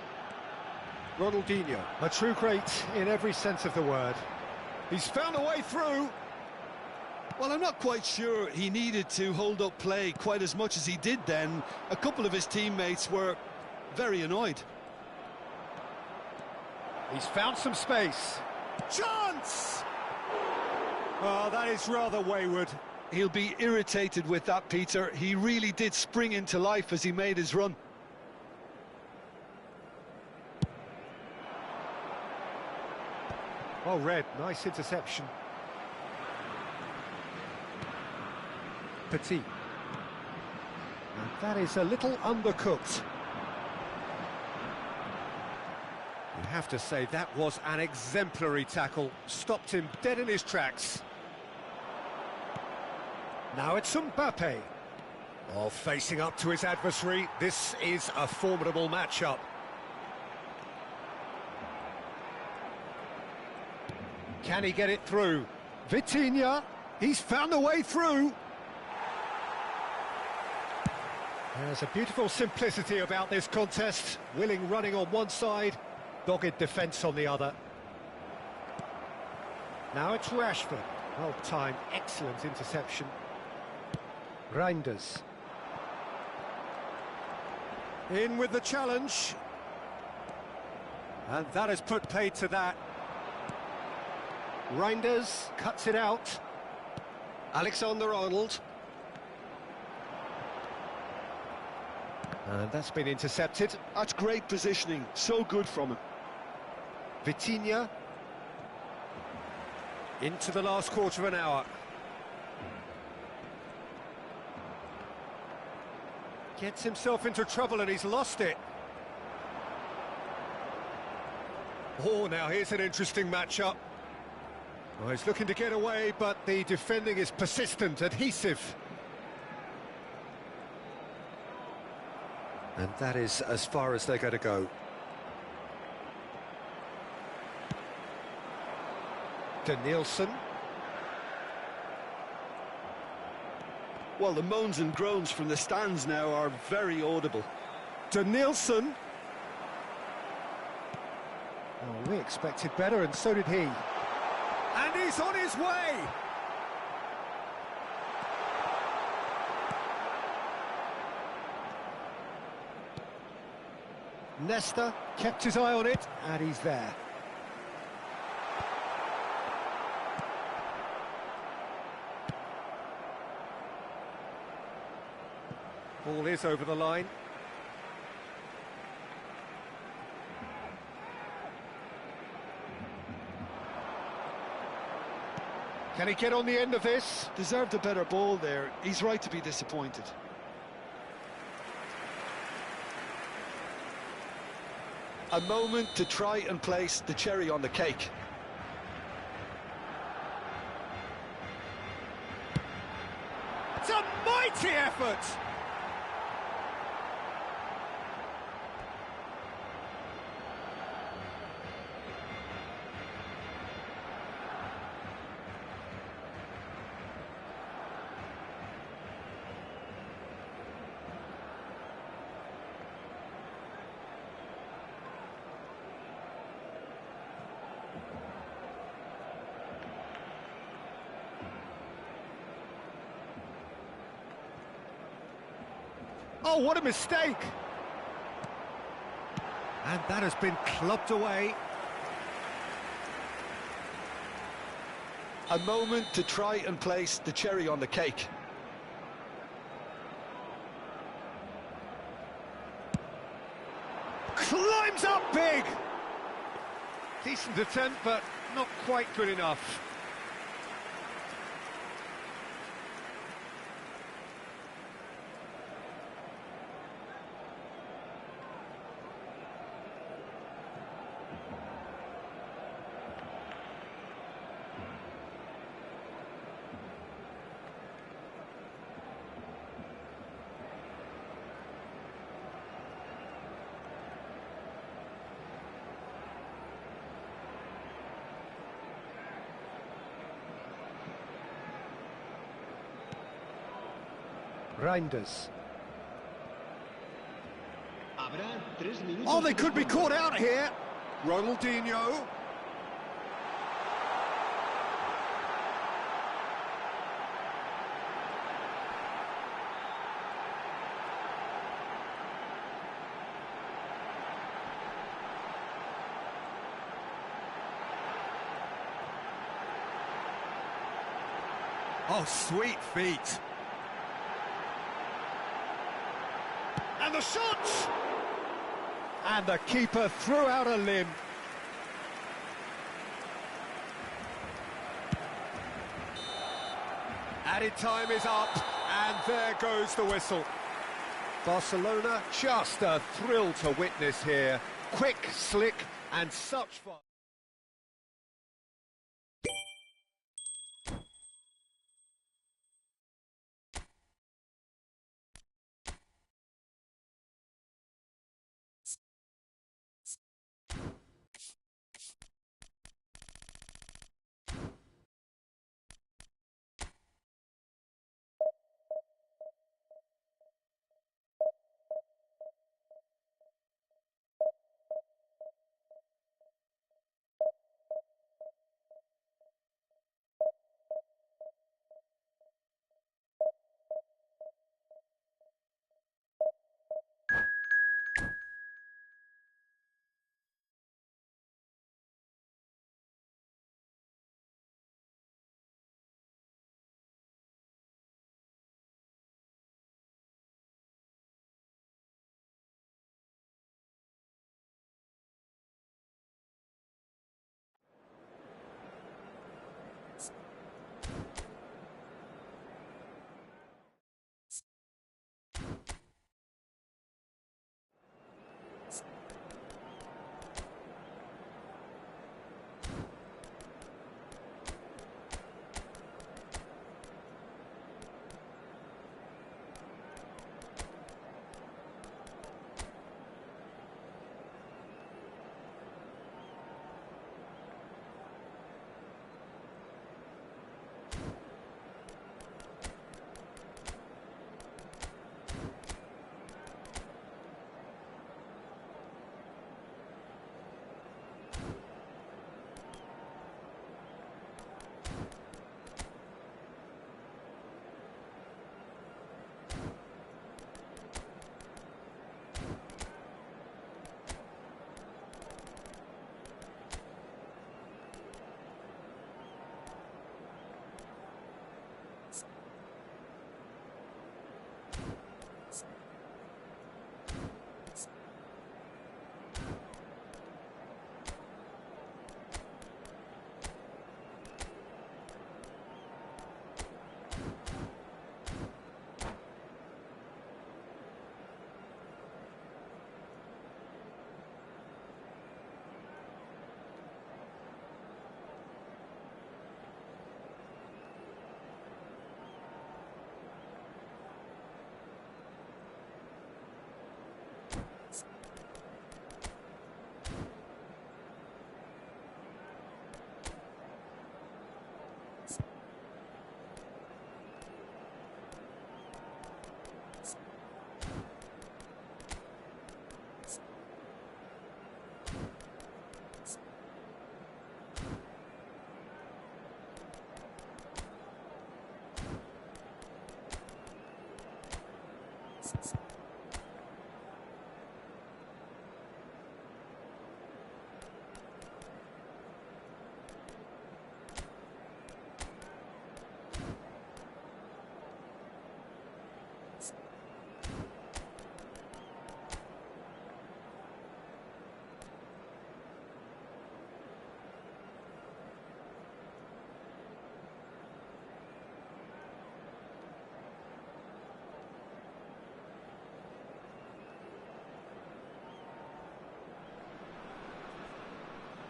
Ronaldinho, a true great in every sense of the word. He's found a way through. Well, I'm not quite sure he needed to hold up play quite as much as he did then. A couple of his teammates were very annoyed. He's found some space. Chance! Oh, that is rather wayward. He'll be irritated with that, Peter. He really did spring into life as he made his run. Oh, Red, nice interception. Petit. And that is a little undercooked. You have to say that was an exemplary tackle. Stopped him dead in his tracks. Now it's Mbappe. Oh, facing up to his adversary. This is a formidable matchup. Can he get it through? Vitinha, he's found a way through. There's a beautiful simplicity about this contest. Willing running on one side, dogged defence on the other. Now it's Rashford. Well timed, excellent interception. Reinders. In with the challenge. And that has put paid to that. Reinders cuts it out. Alexander-Arnold. And that's been intercepted. That's great positioning, so good from him. Vitinha. Into the last quarter of an hour. Gets himself into trouble and he's lost it. Oh, now here's an interesting matchup. Well, he's looking to get away, but the defending is persistent, adhesive. And that is as far as they're going to go. Danielson. Well, the moans and groans from the stands now are very audible. Danielson. Oh, we expected better, and so did he. And he's on his way! Nesta kept his eye on it, and he's there. Ball is over the line. Can he get on the end of this? Deserved a better ball there. He's right to be disappointed. A moment to try and place the cherry on the cake. It's a mighty effort! Oh, what a mistake! And that has been clubbed away. A moment to try and place the cherry on the cake. Climbs up big! Decent attempt, but not quite good enough. Reinders. Oh, they could be caught out here. Ronaldinho. Oh, sweet feet. And the shot! And the keeper threw out a limb. Added time is up, and there goes the whistle. Barcelona, just a thrill to witness here. Quick, slick, and such fun.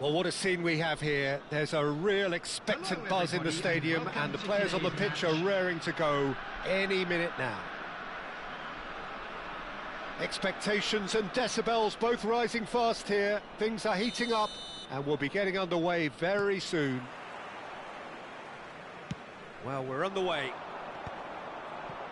Well, what a scene we have here. There's a real expectant buzz in the stadium, and the players on the pitch are raring to go any minute now. Expectations and decibels both rising fast here. Things are heating up, and we'll be getting underway very soon. Well, we're underway.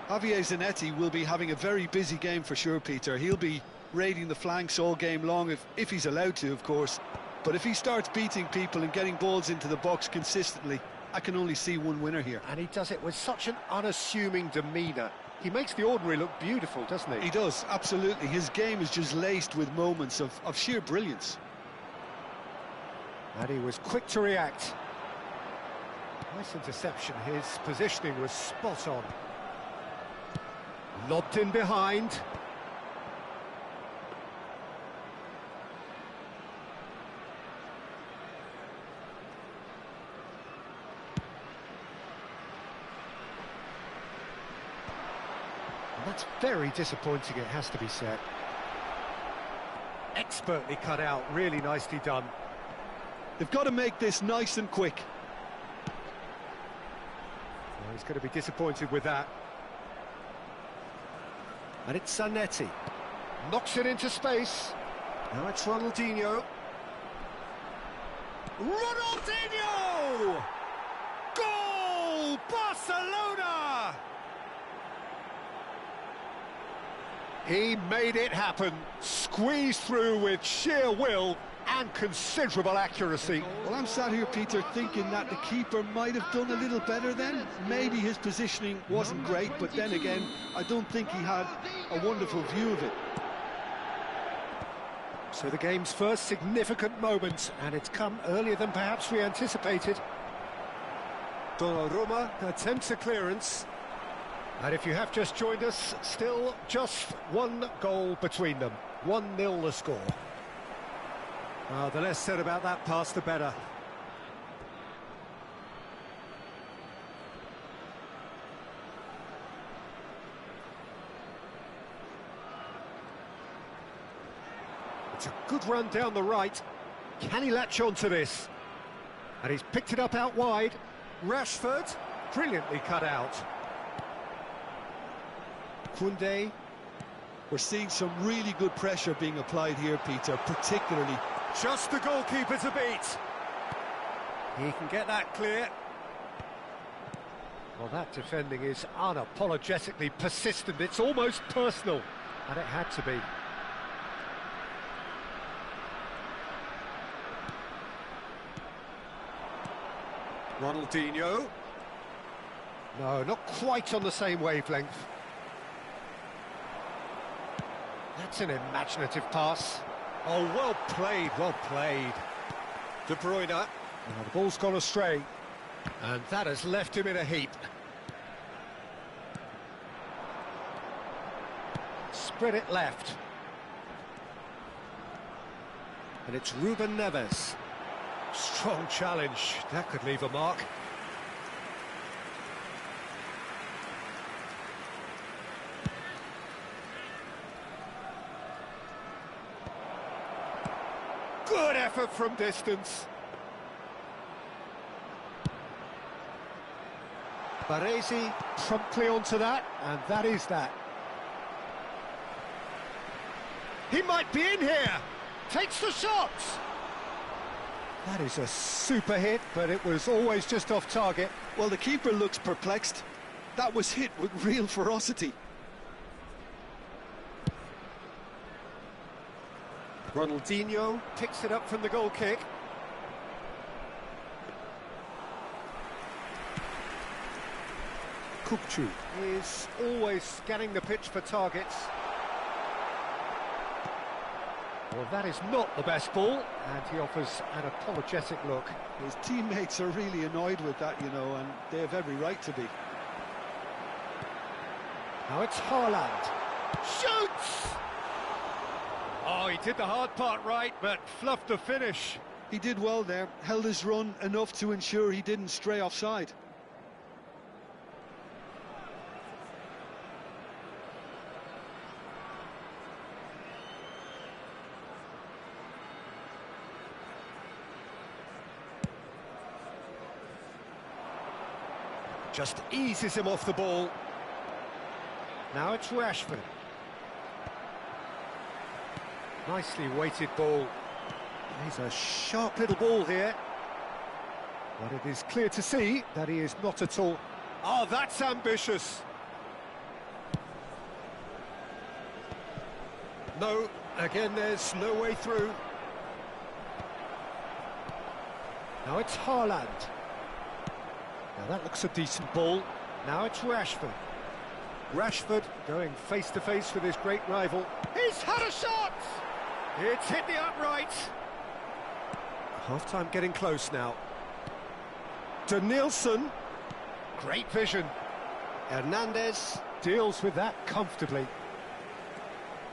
Javier Zanetti will be having a very busy game for sure, Peter. He'll be raiding the flanks all game long, if he's allowed to, of course. But if he starts beating people and getting balls into the box consistently, I can only see one winner here. And he does it with such an unassuming demeanour. He makes the ordinary look beautiful, doesn't he? He does, absolutely. His game is just laced with moments of sheer brilliance. And he was quick to react. Nice interception. His positioning was spot on. Lobbed in behind. And that's very disappointing, it has to be said. Expertly cut out, really nicely done. They've got to make this nice and quick. Well, he's going to be disappointed with that. And it's Zanetti. Knocks it into space. Now it's Ronaldinho. Ronaldinho! Goal! Barcelona! He made it happen. Squeezed through with sheer will and considerable accuracy. Well, I'm sat here, Peter, thinking that the keeper might have done a little better then. Maybe his positioning wasn't great, but then again, I don't think he had a wonderful view of it. So the game's first significant moment, and it's come earlier than perhaps we anticipated. Donnarumma attempts a clearance. And if you have just joined us, still just one goal between them. 1-0 the score. Well, the less said about that pass, the better. It's a good run down the right. Can he latch on to this? And he's picked it up out wide. Rashford, brilliantly cut out. Koundé. We're seeing some really good pressure being applied here, Peter, particularly. Just the goalkeeper to beat. He can get that clear. Well, that defending is unapologetically persistent. It's almost personal, and it had to be. Ronaldinho. No, not quite on the same wavelength. That's an imaginative pass. Oh, well played, well played. De Bruyne. Now the ball's gone astray. And that has left him in a heap. Spread it left. And it's Ruben Neves. Strong challenge. That could leave a mark. Good effort from distance. Baresi promptly onto that, and that is that. He might be in here. Takes the shot. That is a super hit, but it was always just off target. Well, the keeper looks perplexed. That was hit with real ferocity. Ronaldinho picks it up from the goal kick. Kupchu is always scanning the pitch for targets. Well, that is not the best ball, and he offers an apologetic look. His teammates are really annoyed with that, you know, and they have every right to be. Now it's Haaland. Shoots! Oh, he did the hard part right, but fluffed the finish. He did well there, held his run enough to ensure he didn't stray offside. Just eases him off the ball. Now it's Rashford. Nicely weighted ball. He's a sharp little ball here. But it is clear to see that he is not at all... Oh, that's ambitious! No, again there's no way through. Now it's Haaland. Now that looks a decent ball. Now it's Rashford. Rashford going face to face with his great rival. He's had a shot! It's hit the upright. Half-time getting close now. To Nielsen. Great vision. Hernandez deals with that comfortably.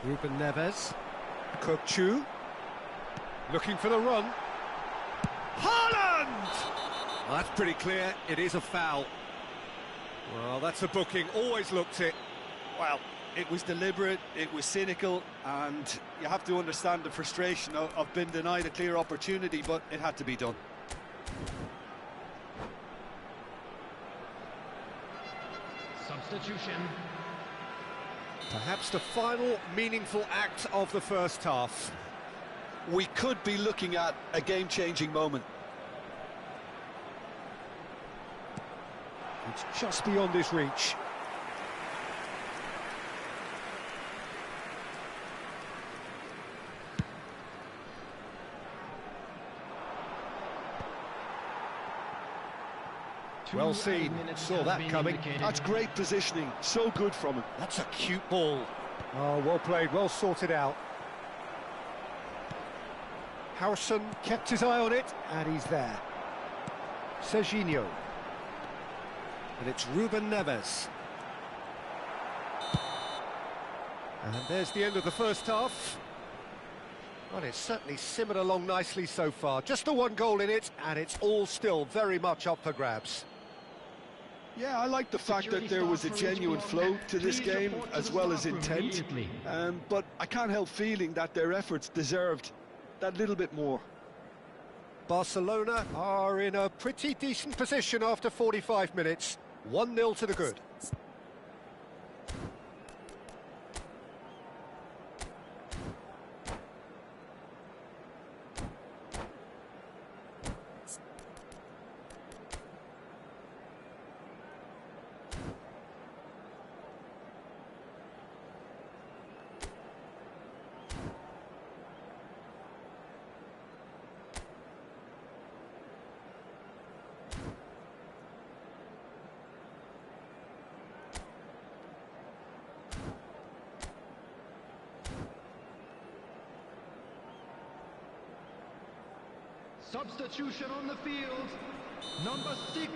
Ruben Neves. Kokchu. Looking for the run. Haaland! Well, that's pretty clear. It is a foul. Well, that's a booking. Always looked it. Well, it was deliberate, it was cynical, and you have to understand the frustration of being denied a clear opportunity, but it had to be done. Substitution. Perhaps the final meaningful act of the first half. We could be looking at a game-changing moment. It's just beyond his reach. Well seen, saw that coming. That's great positioning, so good from him. That's a cute ball. Oh, well played, well sorted out. Harrison kept his eye on it, and he's there. Sejam. And it's Ruben Neves. And there's the end of the first half. Well, it's certainly simmered along nicely so far. Just the one goal in it, and it's all still very much up for grabs. Yeah, I like the fact that there was a genuine flow to this game, as well as intent. But I can't help feeling that their efforts deserved that little bit more. Barcelona are in a pretty decent position after 45 minutes. 1-0 to the good. Substitution on the field. Number 6,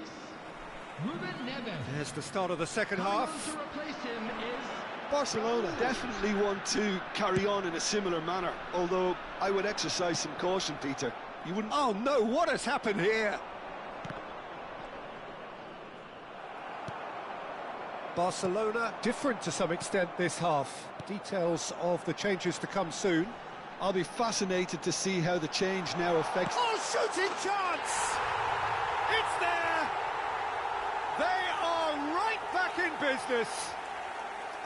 Ruben Neves. There's the start of the second half. To replace him is Barcelona definitely want to carry on in a similar manner, although I would exercise some caution, Peter. You wouldn't... Oh no, what has happened here? Barcelona different to some extent this half. Details of the changes to come soon. I'll be fascinated to see how the change now affects... Oh, shooting chance! It's there! They are right back in business!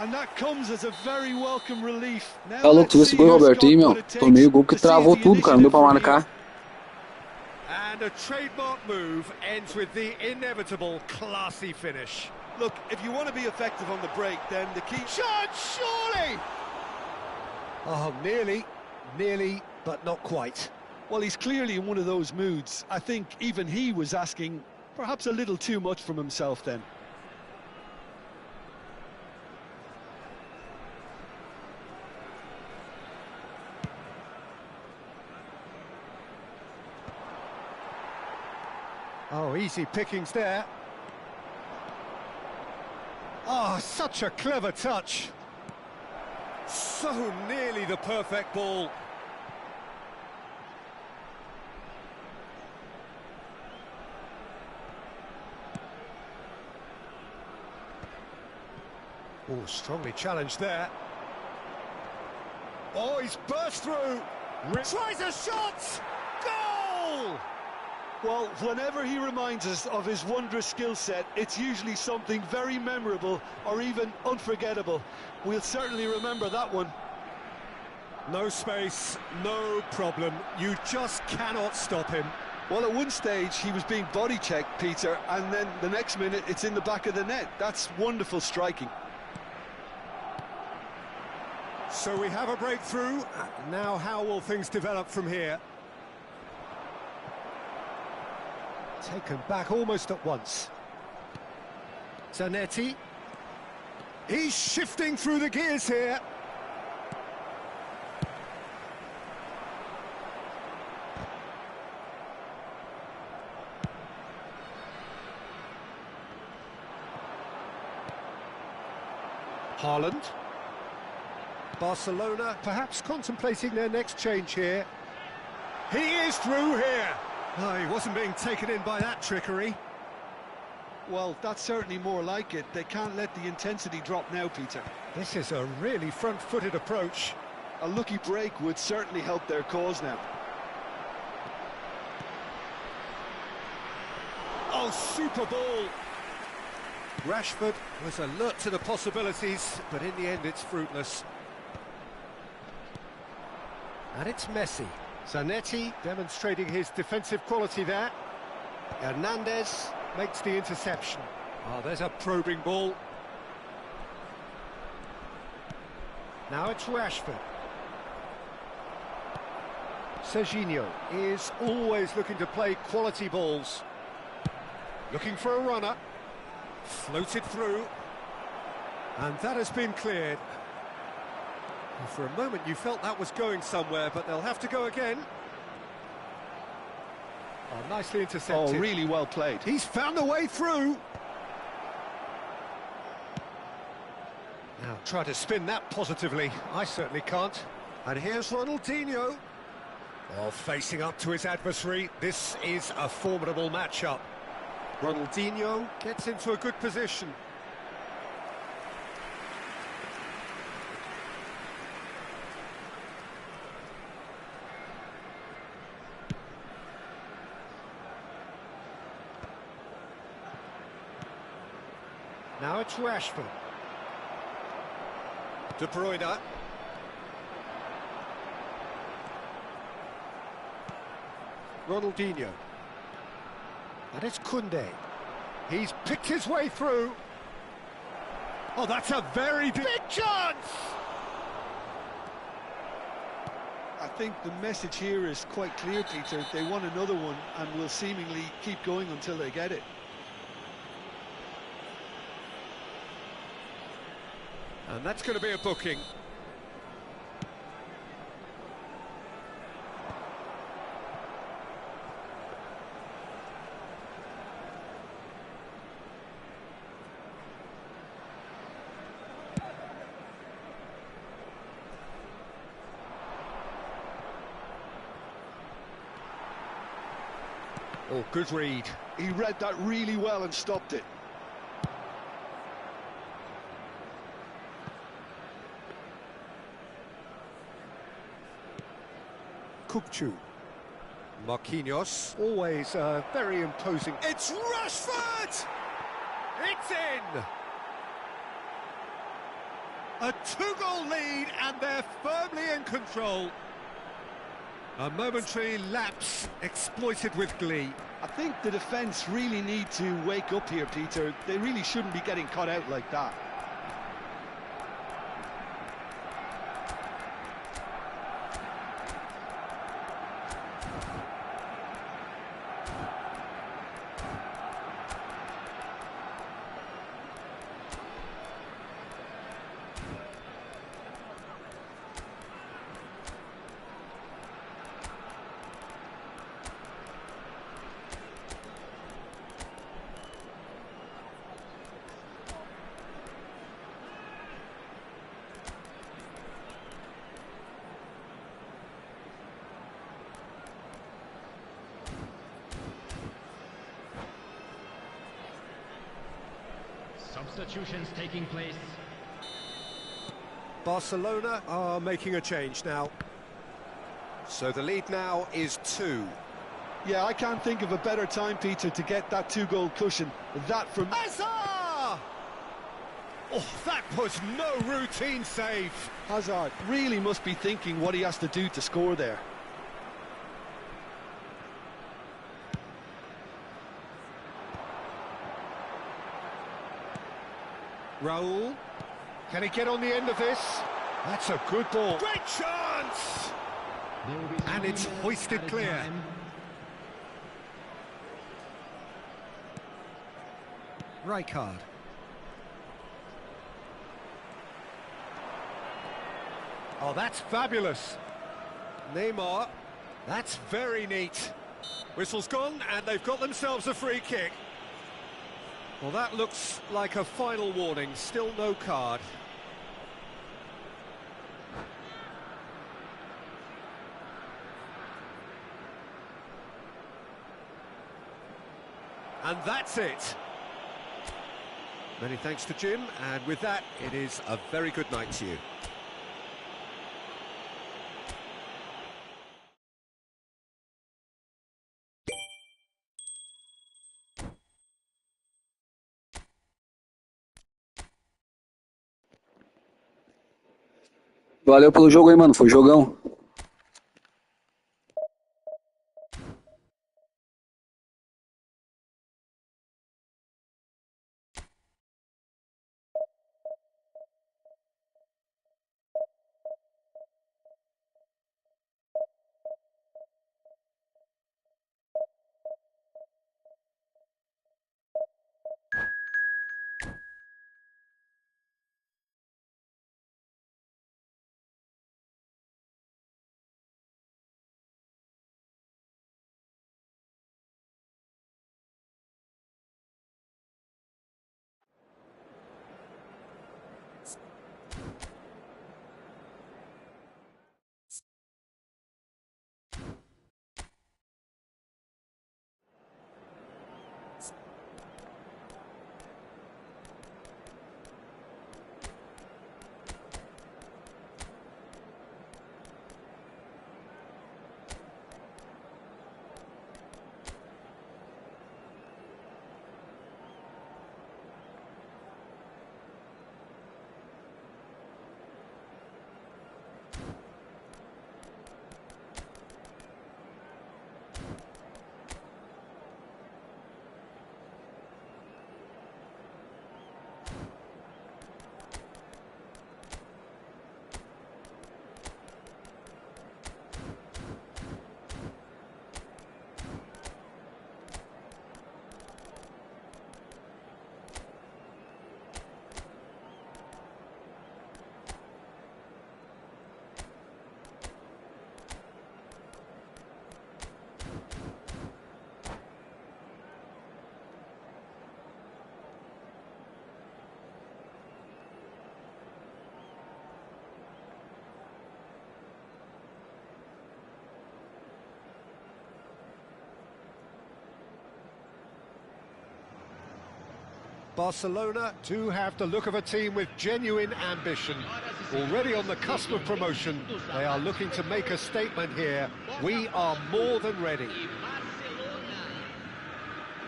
And that comes as a very welcome relief. Now Tá louco, tu viu esse gol, Roberto? Ih, meu, tomei o gol que travou tudo, cara, não deu pra marcar. And a trademark move ends with the inevitable classy finish. Look, if you want to be effective on the break, then the key... Shot, surely! Oh, nearly, but not quite. Well, he's clearly in one of those moods. I think even he was asking perhaps a little too much from himself then. Oh, easy pickings there. Oh, such a clever touch. So nearly the perfect ball. Oh, strongly challenged there. Oh, he's burst through. Tries a shot! Goal! Well, whenever he reminds us of his wondrous skill set, it's usually something very memorable or even unforgettable. We'll certainly remember that one. No space, no problem. You just cannot stop him. Well, at one stage he was being body checked, Peter, and then the next minute it's in the back of the net. That's wonderful striking. So we have a breakthrough. Now how will things develop from here? Taken back almost at once. Zanetti. He's shifting through the gears here. Haaland. Barcelona perhaps contemplating their next change here. He is through here. Oh, he wasn't being taken in by that trickery. Well, that's certainly more like it. They can't let the intensity drop now, Peter. This is a really front-footed approach. A lucky break would certainly help their cause now. Oh, super ball. Rashford was alert to the possibilities, but in the end it's fruitless. And it's Messi. Zanetti demonstrating his defensive quality there. Hernandez makes the interception. Oh, there's a probing ball. Now it's Rashford. Sejam is always looking to play quality balls. Looking for a runner. Floated through. And that has been cleared. And for a moment you felt that was going somewhere, but they'll have to go again. Oh, nicely intercepted. Oh, really well played. He's found a way through. Now try to spin that positively. I certainly can't. And here's Ronaldinho. Oh, facing up to his adversary. This is a formidable matchup. Ronaldinho gets into a good position. Now it's Rashford. De Bruyne. Ronaldinho. And it's Koundé. He's picked his way through. Oh, that's a very big chance! I think the message here is quite clear, Peter. They want another one and will seemingly keep going until they get it. And that's going to be a booking. Oh, good read. He read that really well and stopped it. Kupchu. Marquinhos, always very imposing. It's Rashford! It's in! A 2-goal lead and they're firmly in control. A momentary lapse exploited with glee. I think the defence really need to wake up here, Peter. They really shouldn't be getting caught out like that. Substitutions taking place. Barcelona are making a change now. So the lead now is 2. Yeah, I can't think of a better time, Peter, to get that two-goal cushion. That from... Hazard! Oh, that was no routine save. Hazard really must be thinking what he has to do to score there. Raul. Can he get on the end of this? That's a good ball. Great chance! There will be And it's one hoisted at a clear. time. Rijkaard. Oh, that's fabulous. Neymar. That's very neat. Whistle's gone, and they've got themselves a free kick. Well, that looks like a final warning. Still no card. And that's it. Many thanks to Jim, and with that, it is a very good night to you. Valeu pelo jogo aí, mano. Foi jogão. Barcelona do have the look of a team with genuine ambition. Already on the cusp of promotion, they are looking to make a statement here. We are more than ready.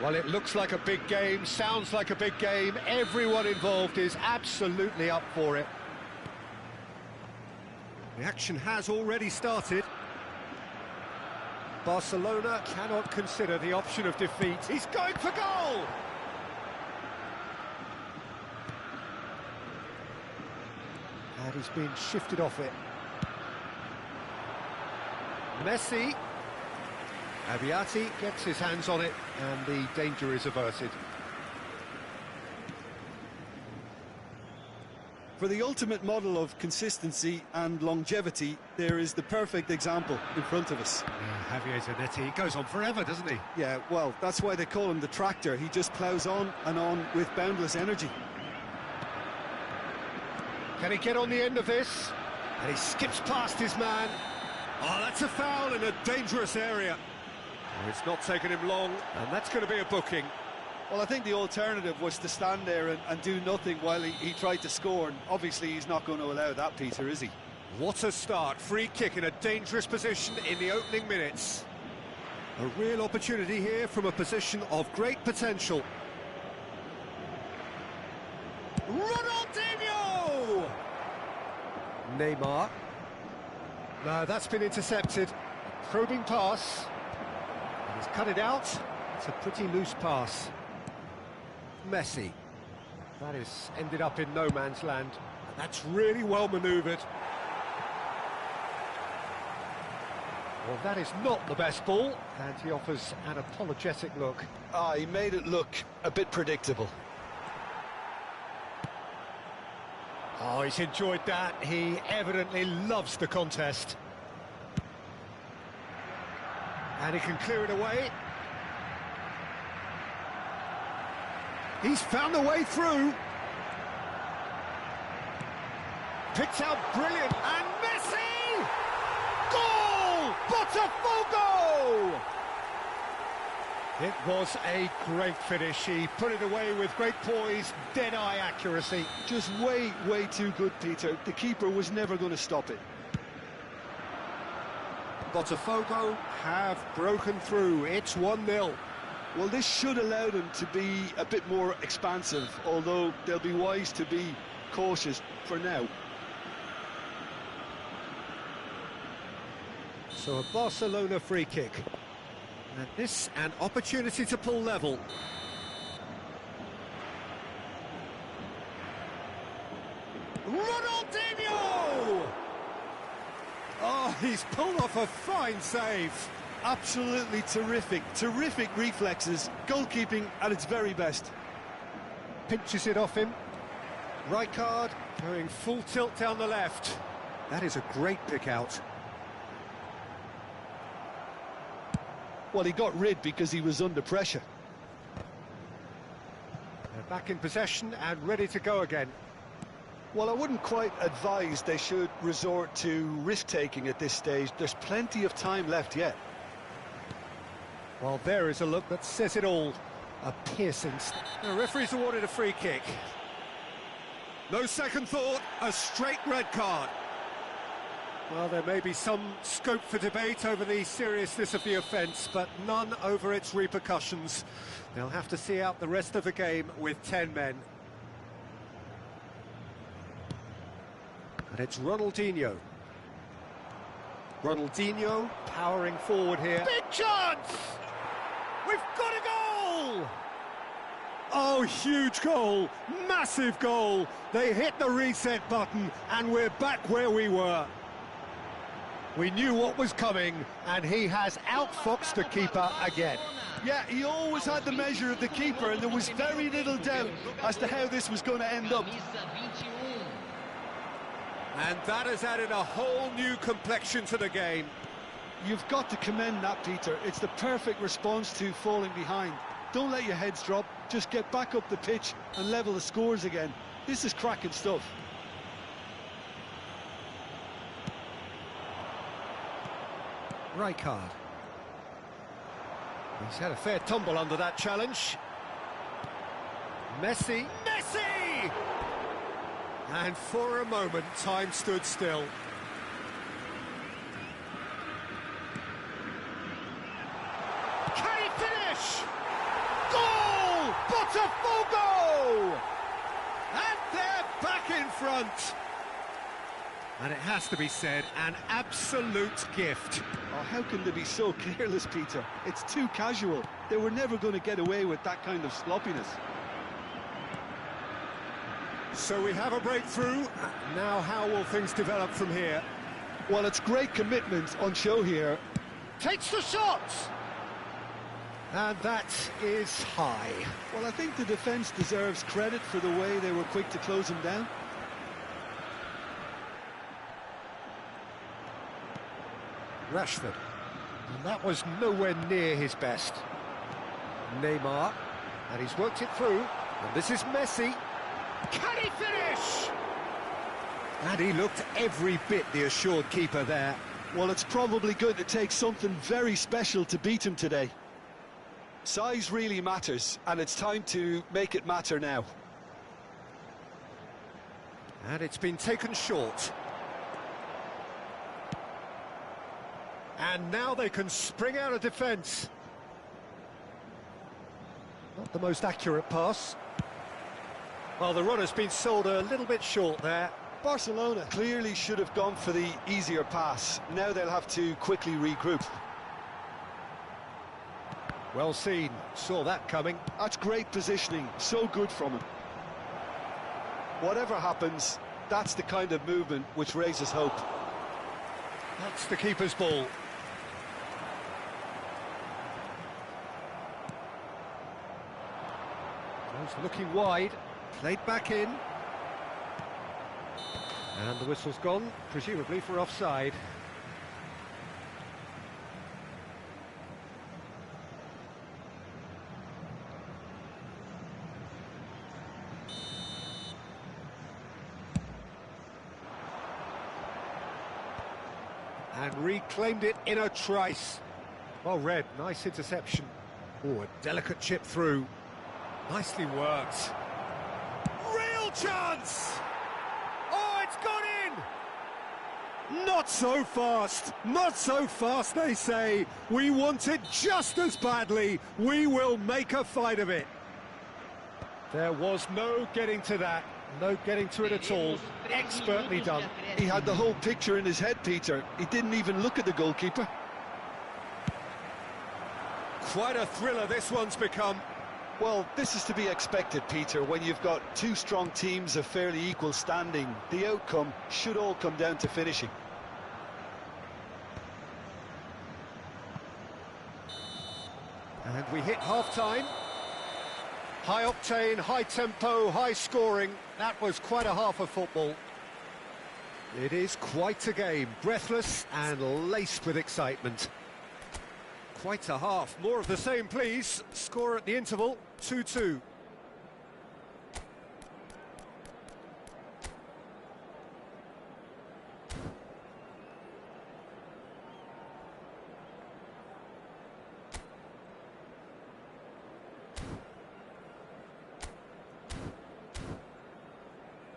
Well, it looks like a big game, sounds like a big game. Everyone involved is absolutely up for it. The action has already started. Barcelona cannot consider the option of defeat. He's going for goal! And he's been shifted off it. Messi. Aviati gets his hands on it, and the danger is averted. For the ultimate model of consistency and longevity, there is the perfect example in front of us. Yeah, Javier Zanetti, he goes on forever, doesn't he? Yeah, well, that's why they call him the tractor. He just ploughs on and on with boundless energy. Can he get on the end of this? And he skips past his man. Oh, that's a foul in a dangerous area. Oh, it's not taken him long, and that's going to be a booking. Well, I think the alternative was to stand there and do nothing while he tried to score, and obviously he's not going to allow that, Peter, is he? What a start. Free kick in a dangerous position in the opening minutes. A real opportunity here from a position of great potential. Ronaldinho! Neymar. No, that's been intercepted. Probing pass. He's cut it out. It's a pretty loose pass. Messi. That is ended up in no man's land. That's really well manoeuvred. Well, that is not the best ball, and he offers an apologetic look. He made it look a bit predictable. Oh, he's enjoyed that. He evidently loves the contest. And he can clear it away. He's found a way through. Picked out brilliant, and Messi! Goal! Botafogo! It was a great finish. He put it away with great poise, dead-eye accuracy. Just way, way too good, Peter. The keeper was never going to stop it. Botafogo have broken through. It's 1-0. Well, this should allow them to be a bit more expansive, although they'll be wise to be cautious for now. So a Barcelona free kick. And this an opportunity to pull level. Ronaldinho! Oh, he's pulled off a fine save. Absolutely terrific, terrific reflexes, goalkeeping at its very best. Pinches it off him. Rijkaard going full tilt down the left. That is a great pick out. Well, he got rid because he was under pressure. They're back in possession and ready to go again. Well, I wouldn't quite advise they should resort to risk-taking at this stage. There's plenty of time left yet. Well, there is a look that says it all. A piercing... The referee's awarded a free kick. No second thought, a straight red card. Well, there may be some scope for debate over the seriousness of the offence, but none over its repercussions. They'll have to see out the rest of the game with 10 men. And it's Ronaldinho. Ronaldinho powering forward here. Big chance! We've got a goal! Oh, huge goal! Massive goal! They hit the reset button and we're back where we were. We knew what was coming, and he has outfoxed the keeper again. Yeah, he always had the measure of the keeper, and there was very little doubt as to how this was going to end up. And that has added a whole new complexion to the game. You've got to commend that, Peter. It's the perfect response to falling behind. Don't let your heads drop, just get back up the pitch and level the scores again. This is cracking stuff. Rijkaard. He's had a fair tumble under that challenge. Messi. Messi! And for a moment, time stood still. Can he finish? Goal! Botafogo! And they're back in front. And it has to be said, an absolute gift. Oh, how can they be so careless, Peter? It's too casual. They were never going to get away with that kind of sloppiness. So we have a breakthrough. Now how will things develop from here? Well, it's great commitment on show here. Takes the shot! And that is high. Well, I think the defence deserves credit for the way they were quick to close him down. Rashford. And that was nowhere near his best. Neymar. And he's worked it through. And this is Messi. Can he finish? And he looked every bit the assured keeper there. Well, it's probably going to take something very special to beat him today. Size really matters, and it's time to make it matter now. And it's been taken short. And now they can spring out of defence. Not the most accurate pass. Well, the runner's been sold a little bit short there. Barcelona clearly should have gone for the easier pass. Now they'll have to quickly regroup. Well seen, saw that coming. That's great positioning, so good from him. Whatever happens, that's the kind of movement which raises hope. That's the keeper's ball. Goes looking wide, played back in. And the whistle's gone, presumably for offside. And reclaimed it in a trice. Well read, nice interception. Oh, a delicate chip through. Nicely worked. Real chance! Oh, it's gone in! Not so fast, not so fast, they say. We want it just as badly. We will make a fight of it. There was no getting to that. No getting to it at all. Expertly done. He had the whole picture in his head, Peter. He didn't even look at the goalkeeper. Quite a thriller this one's become. Well, this is to be expected, Peter. When you've got two strong teams of fairly equal standing, the outcome should all come down to finishing. And we hit half-time. High octane, high tempo, high scoring. That was quite a half of football. It is quite a game, breathless and laced with excitement. Quite a half, more of the same please. Score at the interval, 2-2.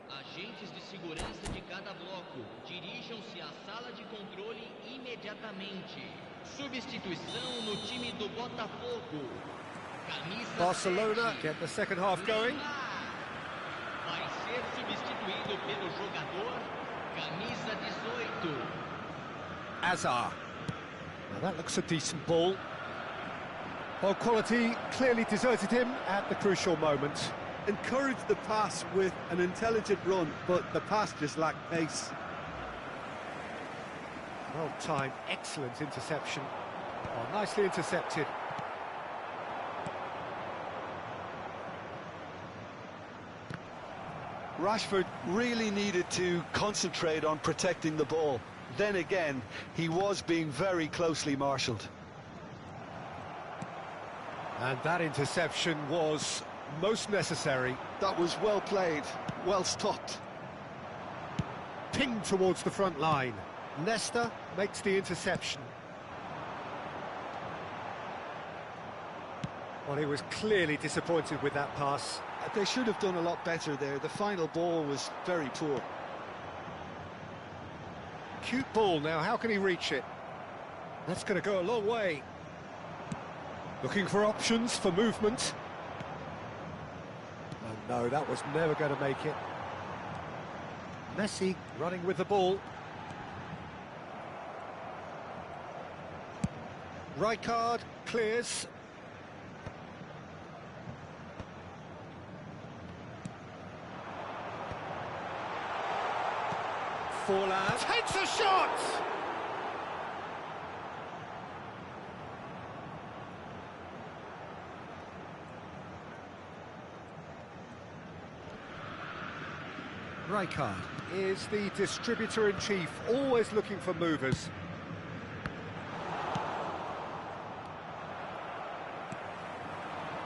Agentes de segurança de cada bloco, dirijam-se à sala de controle imediatamente. Substituição no time do Botafogo. Camisa Barcelona 7. get the second half going. Vai ser substituído pelo jogador camisa 18. Azar. Now that looks a decent ball. Well, quality clearly deserted him at the crucial moment. Encouraged the pass with an intelligent run, but the pass just lacked pace. Well timed, excellent interception. Oh, nicely intercepted. Rashford really needed to concentrate on protecting the ball. Then again, he was being very closely marshalled. And that interception was most necessary. That was well played, well stopped. Pinged towards the front line. Nesta makes the interception. Well, he was clearly disappointed with that pass. They should have done a lot better there. The final ball was very poor. Cute ball now, how can he reach it? That's going to go a long way. Looking for options for movement. Oh no, that was never going to make it. Messi running with the ball. Rijkaard clears. Forlan takes a shot! Rijkaard is the distributor-in-chief, always looking for movers.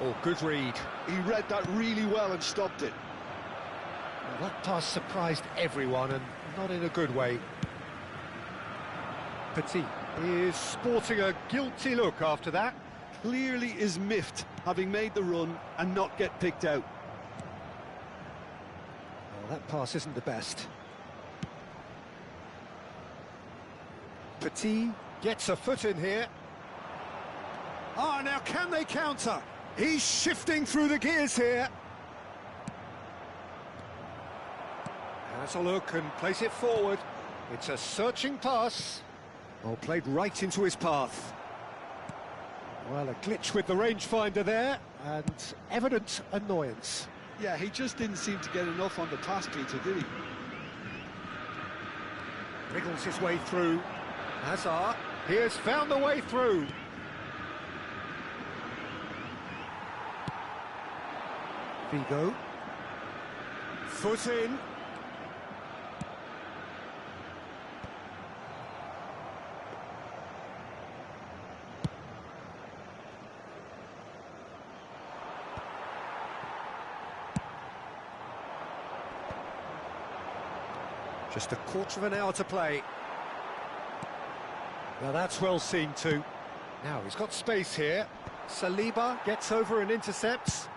Oh, good read. He read that really well and stopped it. Well, that pass surprised everyone, and not in a good way. Petit is sporting a guilty look after that. Clearly is miffed, having made the run and not get picked out. Well, that pass isn't the best. Petit Gets a foot in here. Ah, now can they counter? He's shifting through the gears here. Has a look and plays it forward. It's a searching pass. Oh, played right into his path. Well, a glitch with the rangefinder there, and evident annoyance. Yeah, he just didn't seem to get enough on the pass, Peter, did he? Wriggles his way through. Hazard, he has found the way through. Vigo. Foot in. Just a quarter of an hour to play. Now that's well seen too. Now he's got space here. Saliba gets over and intercepts.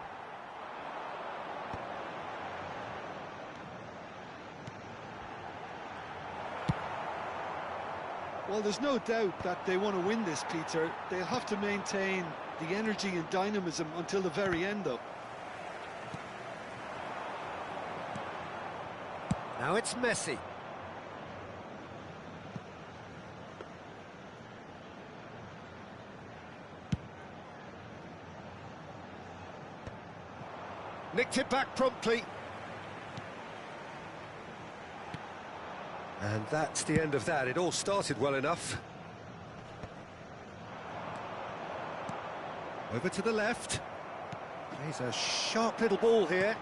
Well, there's no doubt that they want to win this, Peter. They'll have to maintain the energy and dynamism until the very end, though. Now it's Messi. Nicked it back promptly. And that's the end of that. It all started well enough. Over to the left. Plays a sharp little ball here.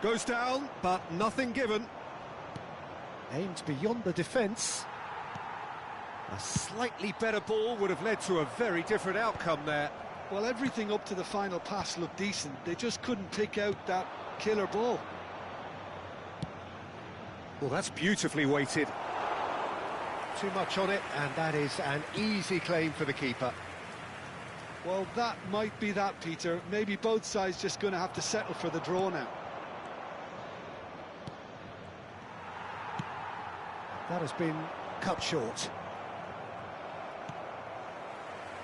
Goes down, but nothing given. Aimed beyond the defence. A slightly better ball would have led to a very different outcome there. Well, everything up to the final pass looked decent. They just couldn't pick out that killer ball. Well, that's beautifully weighted. Too much on it, and that is an easy claim for the keeper. Well, that might be that, Peter. Maybe both sides just going to have to settle for the draw now. That has been cut short.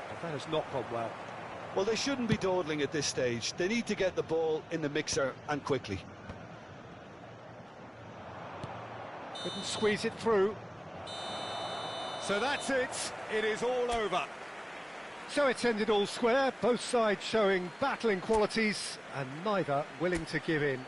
But that has not gone well. Well, they shouldn't be dawdling at this stage. They need to get the ball in the mixer and quickly. Couldn't squeeze it through. So that's it. It is all over. So it's ended all square, both sides showing battling qualities and neither willing to give in.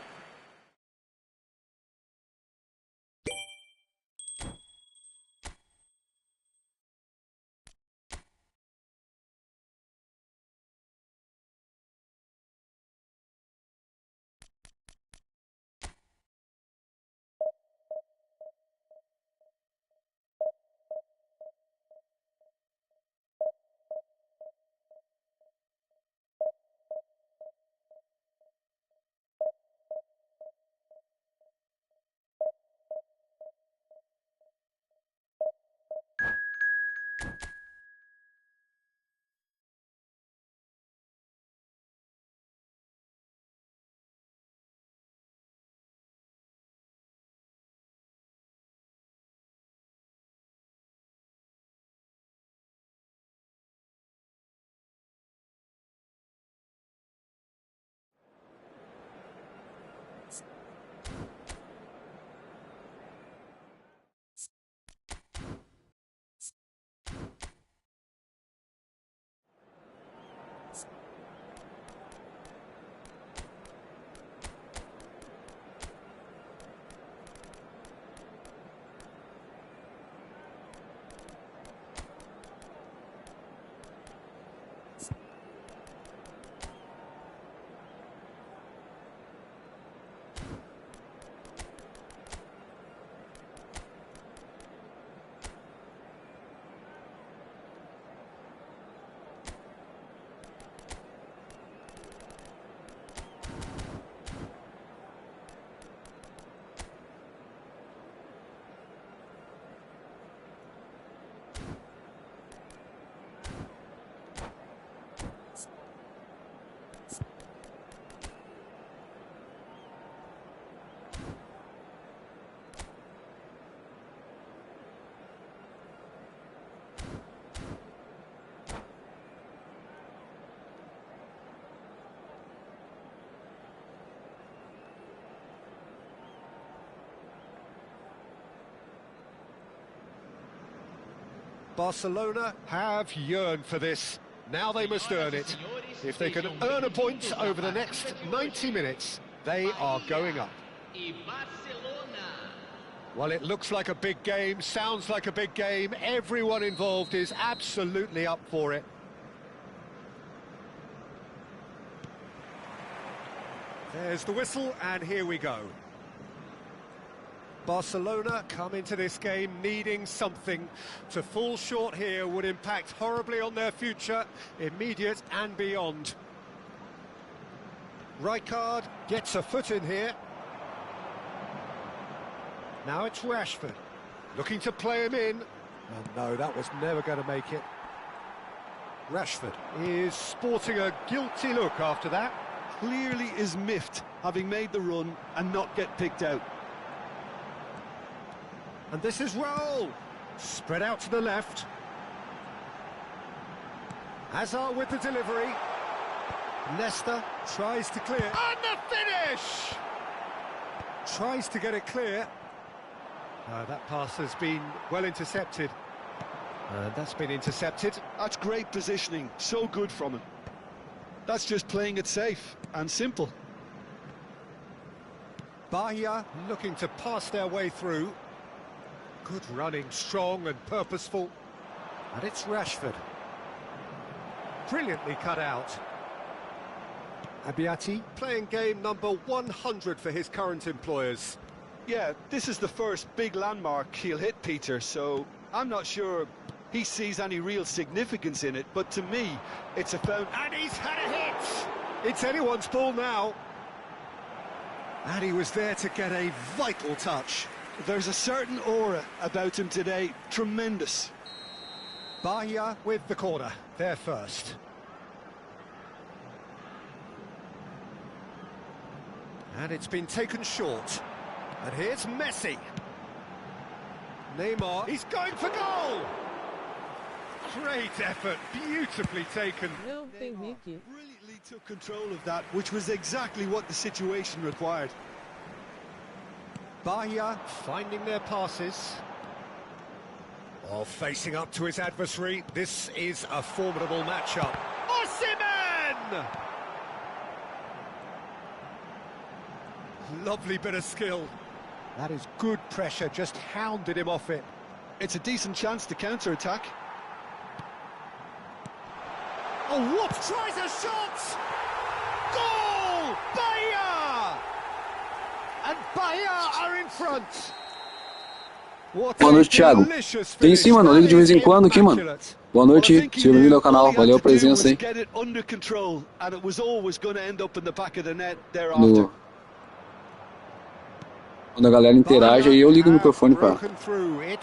Barcelona have yearned for this. Now they must earn it. If they can earn a point over the next 90 minutes, they are going up. Well, it looks like a big game, sounds like a big game. Everyone involved is absolutely up for it. There's the whistle, and here we go. Barcelona come into this game needing something. To fall short here would impact horribly on their future, immediate and beyond. Rijkaard gets a foot in here. Now it's Rashford, looking to play him in. Oh no, that was never going to make it. Rashford is sporting a guilty look after that. Clearly is miffed, having made the run and not get picked out. And this is Raul, spread out to the left. Hazard with the delivery. Nesta tries to clear. And the finish! Tries to get it clear. That pass has been well intercepted. That's been intercepted. That's great positioning, so good from him. That's just playing it safe and simple. Bahia looking to pass their way through. Good running, strong and purposeful. And it's Rashford. Brilliantly cut out. Abiati playing game number 100 for his current employers. Yeah, this is the first big landmark he'll hit, Peter, so I'm not sure he sees any real significance in it, but to me, it's a foul. And he's had a hit! It's anyone's ball now. And he was there to get a vital touch. There's a certain aura about him today, tremendous. Bahia with the corner, there first. And it's been taken short. And here's Messi. Neymar, he's going for goal! Great effort, beautifully taken. Não tem Ricky. Brilliantly took control of that, which was exactly what the situation required. Bahia finding their passes. Oh, facing up to his adversary. This is a formidable matchup. Osimhen! Lovely bit of skill. That is good pressure, just hounded him off it. It's a decent chance to counter-attack. Oh, what? Tries a shot! Goal! Bahia! And Bahia are in front. Boa noite, Thiago. Tem sim, mano. Eu ligo de vez em quando aqui, mano. Boa noite, seja bem-vindo ao canal. Valeu a presença aí. Quando a galera interage, aí eu ligo o microfone pra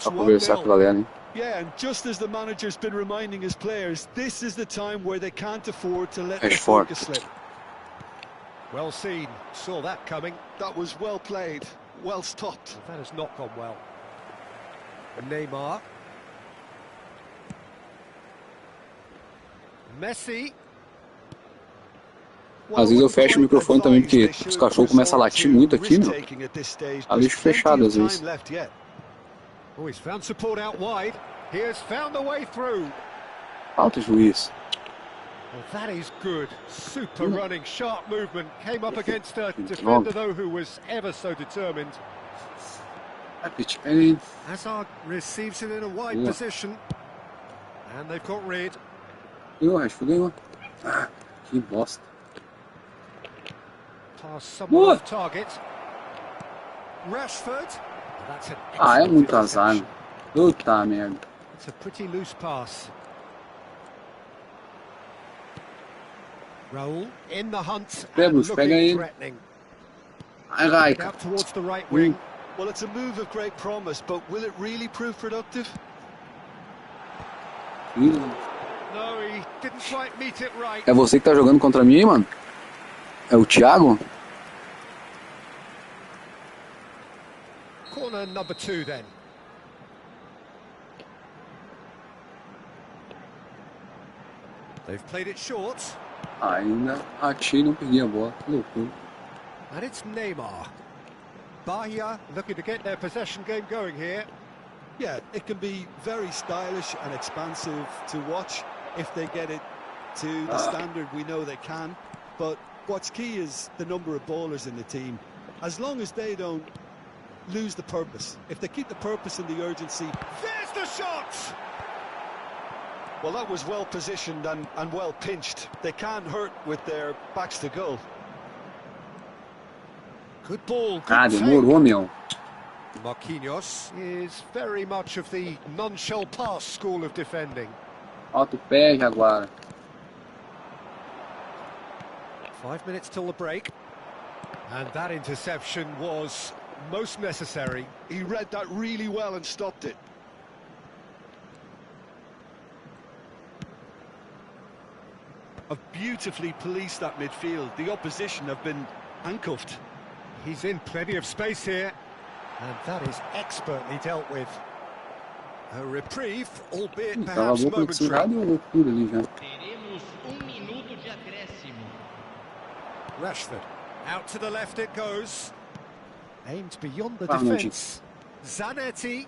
conversar com a galera, hein? Yeah, and just as the manager's been reminding his players, this is the time where they can't afford to let the focus slip. Well seen, saw that coming. That was well played, well stopped. That has not gone well. Neymar. Messi. Às vezes eu fecho o microfone também, porque os cachorros começam a latir muito aqui, meu. Tá deixo fechado às vezes. Oh, he's found support out wide. He has found the way through. Falta, juiz. Well, that is good. Super running, sharp movement. Came up against a defender, though, who was ever so determined. Hazard receives it in a wide position. And they've got rid. Ganhou, Rashford ganhou. Ah, que bosta. Pass someone off target. Rashford. Ah, é muito azar. Puta merda. It's a pretty loose pass. Raul in the hunt and looking threatening. Ai, Rijkaard. Out towards the right wing. Well, it's a move of great promise, but will it really prove productive? No, he didn't quite meet it right. É você que tá jogando contra mim, mano? É o Thiago? Corner number 2 then. They've played it short. Ainda achei e não peguei a bola. Que loucura. And it's Neymar. Bahia looking to get their possession game going here. Yeah, it can be very stylish and expansive to watch if they get it to the standard we know they can. But what's key is the number of bowlers in the team. As long as they don't lose the purpose, if they keep the purpose and the urgency. There's the shot! Well, that was well positioned and well pinched. They can't hurt with their backs to goal. Good ball, Ah, good demorou, take. meu. Marquinhos is very much of the non-shell pass school of defending. Alto pé, Jaguar. 5 minutes till the break. And that interception was most necessary. He read that really well and stopped it. Have beautifully policed that midfield. The opposition have been handcuffed. He's in plenty of space here. And that is expertly dealt with. A reprieve, albeit Tava perhaps bom pra esse lado momentary. ou loucura ali já? Teremos minuto de acréscimo. Rashford, out to the left it goes. Aimed beyond the Arnold. defence. Zanetti.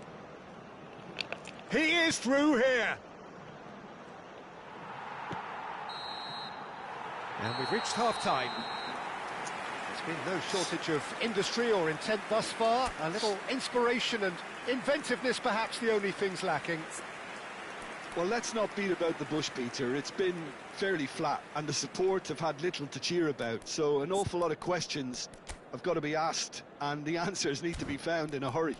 He is through here. And we've reached half-time. There's been no shortage of industry or intent thus far. A little inspiration and inventiveness, perhaps the only things lacking. Well, let's not beat about the bush, Peter. It's been fairly flat, and the support have had little to cheer about. So an awful lot of questions have got to be asked, and the answers need to be found in a hurry.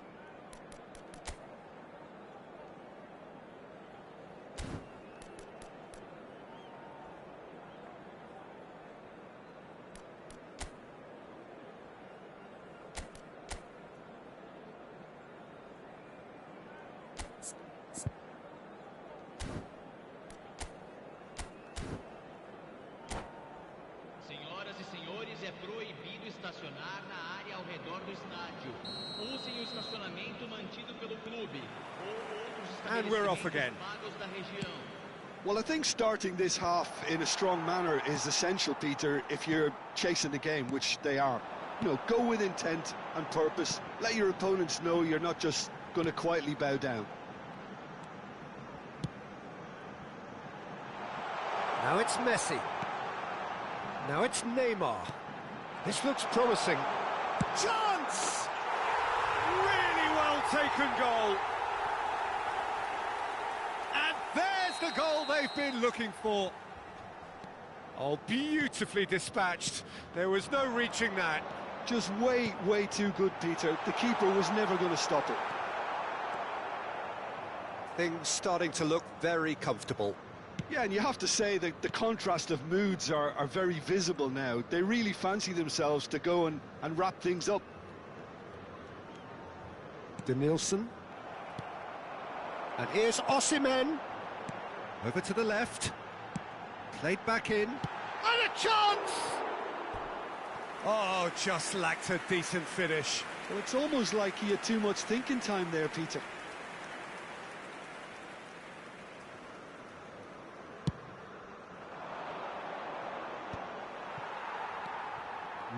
Senhoras e senhores, é proibido estacionar na área ao redor do estádio. Usem o estacionamento mantido pelo clube ou outros And we're off again. estabelecimentos pagos da região. Well, I think starting this half in a strong manner is essential, Peter, if you're chasing the game, which they are. You know, go with intent and purpose. Let your opponents know you're not just going to quietly bow down. Now it's Messi. Now it's Neymar. This looks promising. Chance! Really well taken goal. And there's the goal they've been looking for. Oh, beautifully dispatched. There was no reaching that. Just way too good, Peter. The keeper was never going to stop it. Things starting to look very comfortable. Yeah, and you have to say that the contrast of moods are very visible now. They really fancy themselves to go and wrap things up. Danielson. And here's Osimhen. Over to the left. Played back in. And a chance! Oh, just lacked a decent finish. Well, it's almost like he had too much thinking time there, Peter.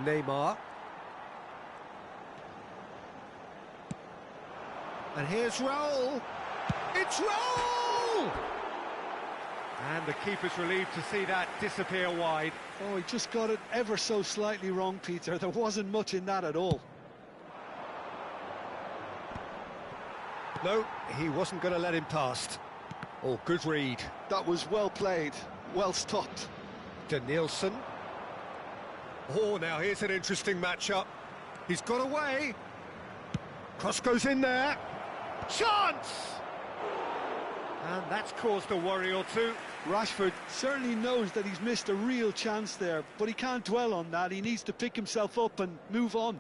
Neymar. And here's Raul. It's Raul! And the keeper's relieved to see that disappear wide. Oh, he just got it ever so slightly wrong, Peter. There wasn't much in that at all. No, he wasn't going to let him past. Oh, good read. That was well played, well stopped. Danielson. Oh, now here's an interesting matchup. He's got away. Cross goes in there. Chance! And that's caused a worry or two. Rashford certainly knows that he's missed a real chance there, but he can't dwell on that. He needs to pick himself up and move on.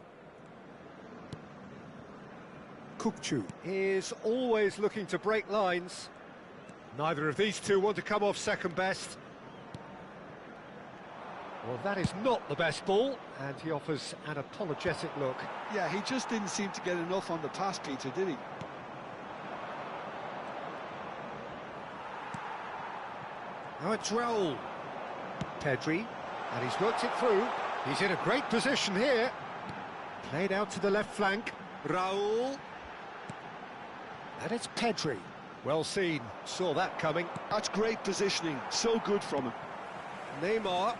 Kukçu is always looking to break lines. Neither of these two want to come off second best. Well, that is not the best ball, and he offers an apologetic look. Yeah, he just didn't seem to get enough on the pass, Peter, did he? Now it's Raul. Pedri, and he's worked it through. He's in a great position here. Played out to the left flank. Raul. And it's Pedri. Well seen, saw that coming. That's great positioning, so good from him. Neymar.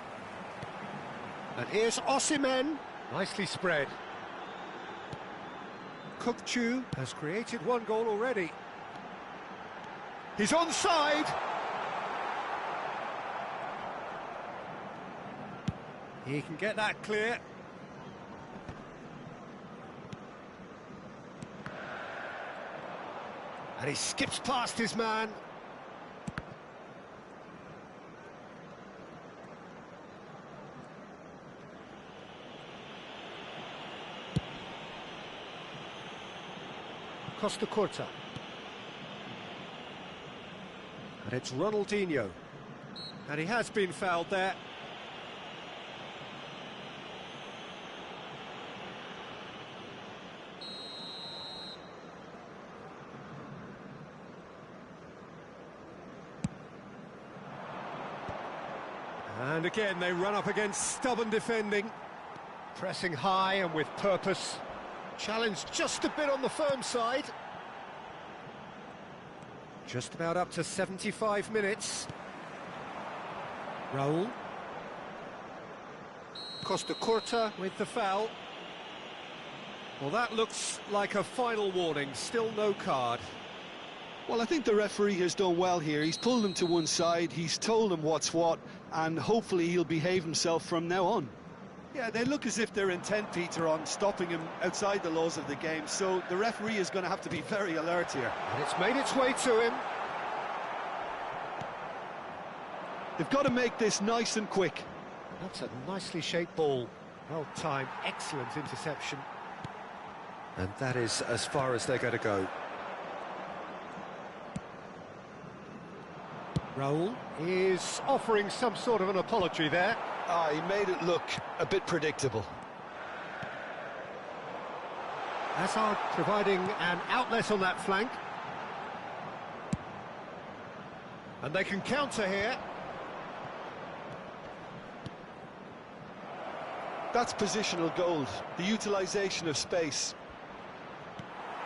And here's Osimhen. Nicely spread. Kukçu has created one goal already. He's onside. He can get that clear. And he skips past his man. Costa Curta. And it's Ronaldinho. And he has been fouled there. And again, they run up against stubborn defending. Pressing high and with purpose. Challenged just a bit on the firm side. Just about up to 75 minutes. Raul. Costa Curta with the foul. Well, that looks like a final warning. Still no card. Well, I think the referee has done well here. He's pulled him to one side, he's told him what's what, and hopefully he'll behave himself from now on. Yeah, they look as if they're intent, Peter, on stopping him outside the laws of the game, so the referee is going to have to be very alert here. And it's made its way to him. They've got to make this nice and quick. That's a nicely shaped ball. Well timed, excellent interception. And that is as far as they're going to go. Raul is offering some sort of an apology there. He made it look a bit predictable. Hazard providing an outlet on that flank. And they can counter here. That's positional gold, the utilisation of space.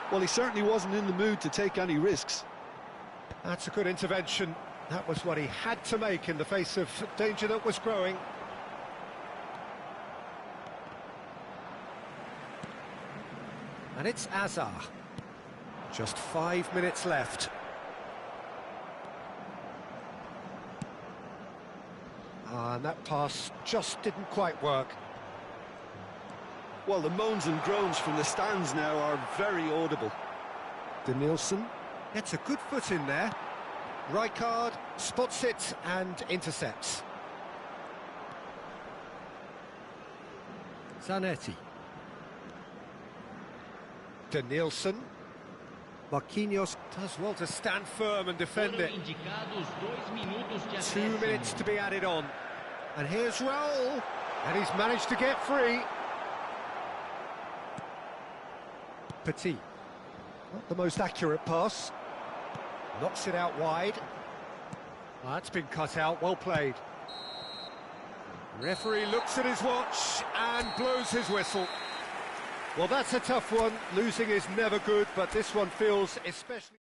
Well, he certainly wasn't in the mood to take any risks. That's a good intervention. That was what he had to make in the face of danger that was growing. And it's Hazard. Just 5 minutes left. And that pass just didn't quite work. Well, the moans and groans from the stands now are very audible. Danielson gets a good foot in there. Rijkaard spots it and intercepts. Zanetti. Danielson. Marquinhos does well to stand firm and defend it. 2 minutes to be added on. And here's Raul. And he's managed to get free. Petit. Not the most accurate pass. Knocks it out wide. That's been cut out, well played. Referee looks at his watch and blows his whistle. Well, that's a tough one. Losing is never good, but this one feels especially...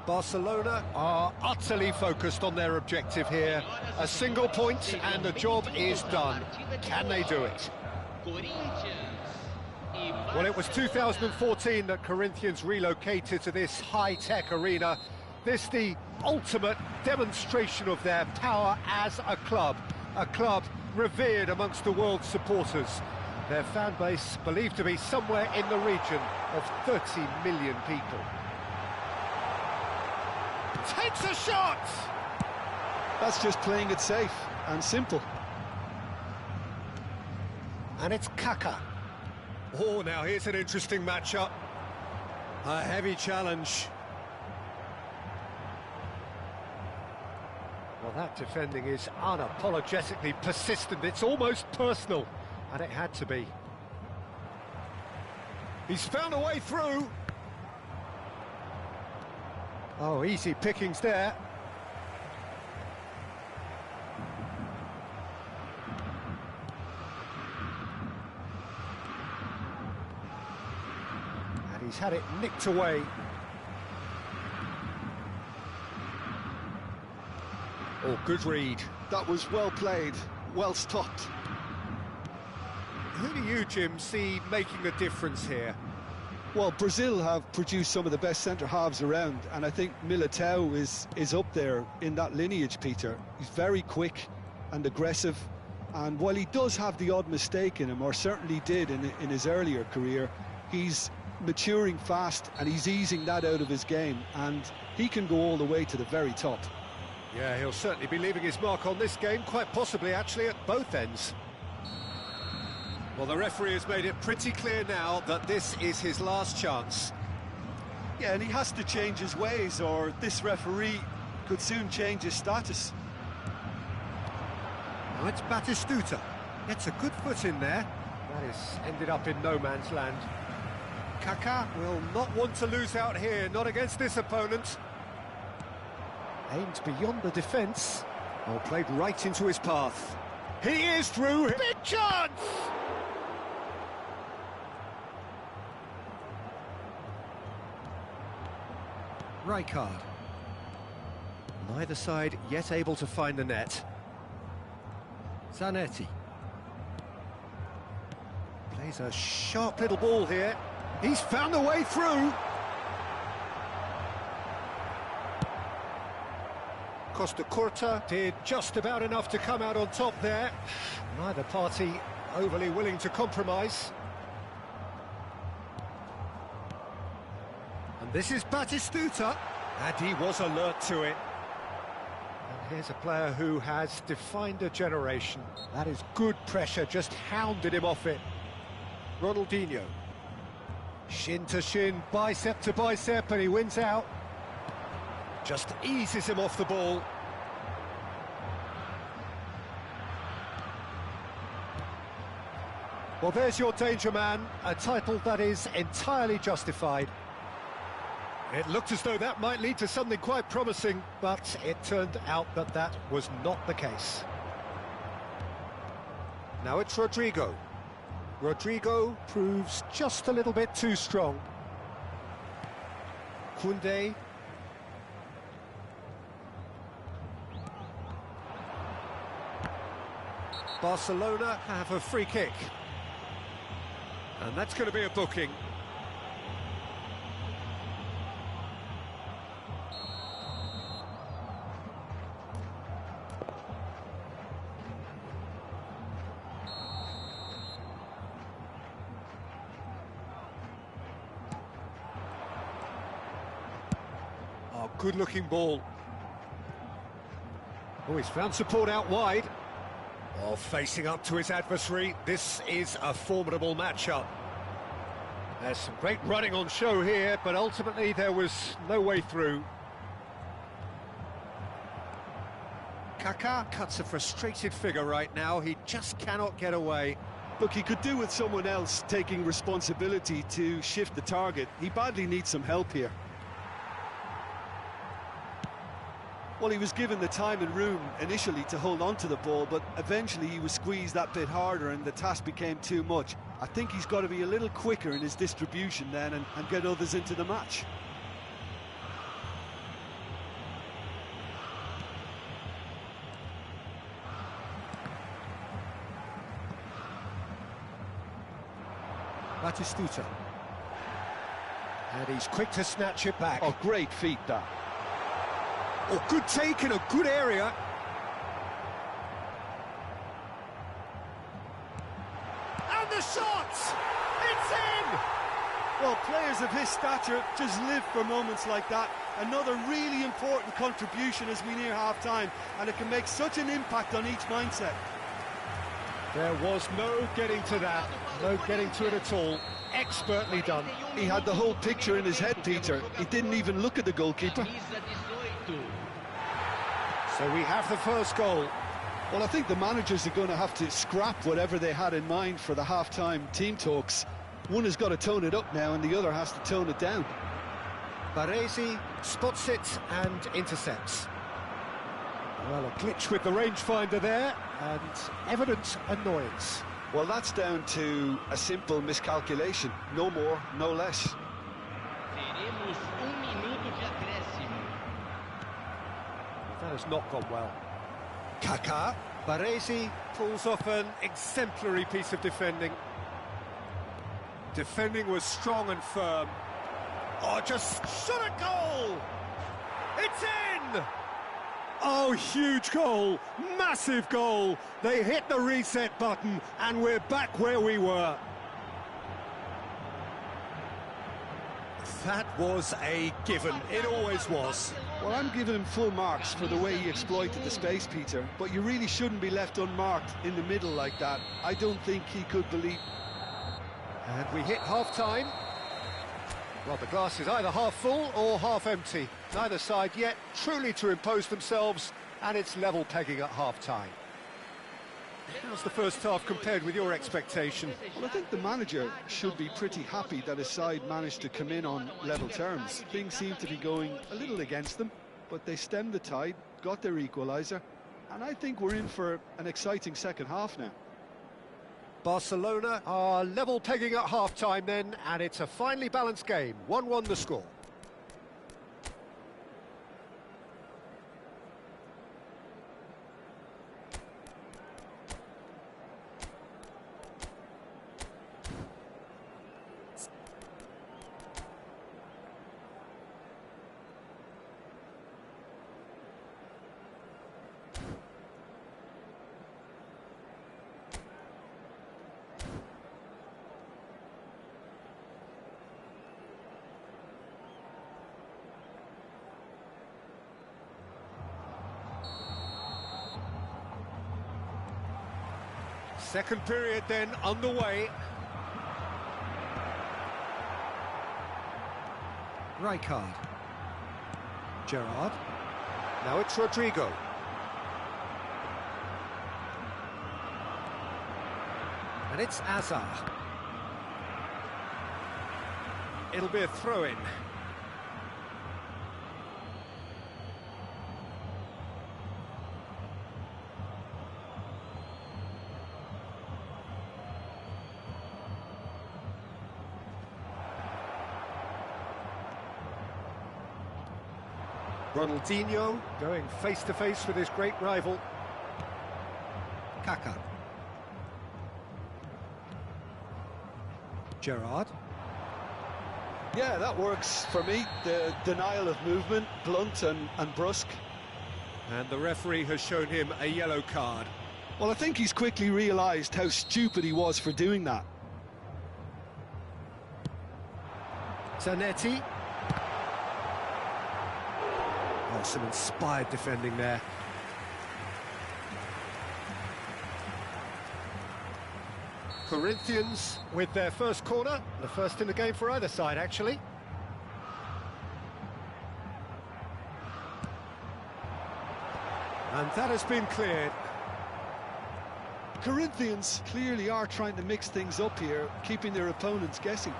Barcelona are utterly focused on their objective here. A single point and the job is done. Can they do it? Well, it was 2014 that Corinthians relocated to this high-tech arena. This the ultimate demonstration of their power as a club revered amongst the world's supporters. Their fan base believed to be somewhere in the region of 30 million people. Takes a shot! That's just playing it safe and simple. And it's Kaká. Oh, now here's an interesting matchup. A heavy challenge. Well, that defending is unapologetically persistent. It's almost personal, and it had to be. He's found a way through. Oh, easy pickings there. And he's had it nicked away. Oh, good read. That was well played, well stopped. Who do you, Jim, see making a difference here? Well, Brazil have produced some of the best centre-halves around, and I think Militao is up there in that lineage, Peter. He's very quick and aggressive, and while he does have the odd mistake in him, or certainly did in his earlier career, he's maturing fast and he's easing that out of his game, and he can go all the way to the very top. Yeah, he'll certainly be leaving his mark on this game, quite possibly actually at both ends. Well, the referee has made it pretty clear now that this is his last chance. Yeah, and he has to change his ways, or this referee could soon change his status. Now it's Batistuta. Gets a good foot in there. That has ended up in no man's land. Kaká will not want to lose out here, not against this opponent. Aimed beyond the defence. Oh, played right into his path. He is through. Big chance! Rijkaard. Neither side yet able to find the net. Zanetti. Plays a sharp little ball here. He's found a way through. Costa Curta did just about enough to come out on top there. Neither party overly willing to compromise. And this is Batistuta, and he was alert to it. And here's a player who has defined a generation. That is good pressure, just hounded him off it. Ronaldinho. Shin to shin, bicep to bicep, and he wins out. Just eases him off the ball. Well, there's your danger man, a title that is entirely justified. It looked as though that might lead to something quite promising, but it turned out that that was not the case. Now it's Rodrigo. Rodrigo proves just a little bit too strong. Koundé. Barcelona have a free kick. And that's going to be a booking. Oh, good-looking ball. Oh, he's found support out wide. Oh, facing up to his adversary, this is a formidable matchup. There's some great running on show here, but ultimately there was no way through. Kaká cuts a frustrated figure right now, he just cannot get away. Look, he could do with someone else taking responsibility to shift the target. He badly needs some help here. Well, he was given the time and room initially to hold on to the ball, but eventually he was squeezed that bit harder and the task became too much. I think he's got to be a little quicker in his distribution then and get others into the match. Batistuta. And he's quick to snatch it back. Oh, great feat, that. Oh, good take in a good area. And the shot! It's in! Well, players of his stature just live for moments like that. Another really important contribution as we near half-time, and it can make such an impact on each mindset. There was no getting to that, no getting to it at all. Expertly done. He had the whole picture in his head, Peter. He didn't even look at the goalkeeper. So we have the first goal. Well, I think the managers are going to have to scrap whatever they had in mind for the half-time team talks. One has got to tone it up now, and the other has to tone it down. Baresi spots it and intercepts. Well, a glitch with the rangefinder there, and evident annoyance. Well, that's down to a simple miscalculation. No more, no less. That has not gone well. Kaká. Baresi pulls off an exemplary piece of defending. Defending was strong and firm. Oh, just shot a goal! It's in! Oh, huge goal, massive goal. They hit the reset button and we're back where we were. That was a given, it always was. Well, I'm giving him full marks for the way he exploited the space, Peter, but you really shouldn't be left unmarked in the middle like that. I don't think he could believe... And we hit half-time. Well, the glass is either half full or half empty. Neither side yet truly to impose themselves, and it's level pegging at half-time. How's the first half compared with your expectation? Well, I think the manager should be pretty happy that his side managed to come in on level terms. Things seem to be going a little against them, but they stemmed the tide, got their equaliser, and I think we're in for an exciting second half now. Barcelona are level pegging at half-time then, and it's a finely balanced game. 1-1 the score. Second period then underway. Rijkaard. Gerrard. Now it's Rodrigo. And it's Azar. It'll be a throw-in. Ronaldinho going face-to-face with his great rival. Kaká. Gerrard. Yeah, that works for me. The denial of movement, blunt and brusque. And the referee has shown him a yellow card. Well, I think he's quickly realised how stupid he was for doing that. Zanetti. Oh, some inspired defending there. Corinthians with their first corner, the first in the game for either side, actually. And that has been cleared. Corinthians clearly are trying to mix things up here, keeping their opponents guessing.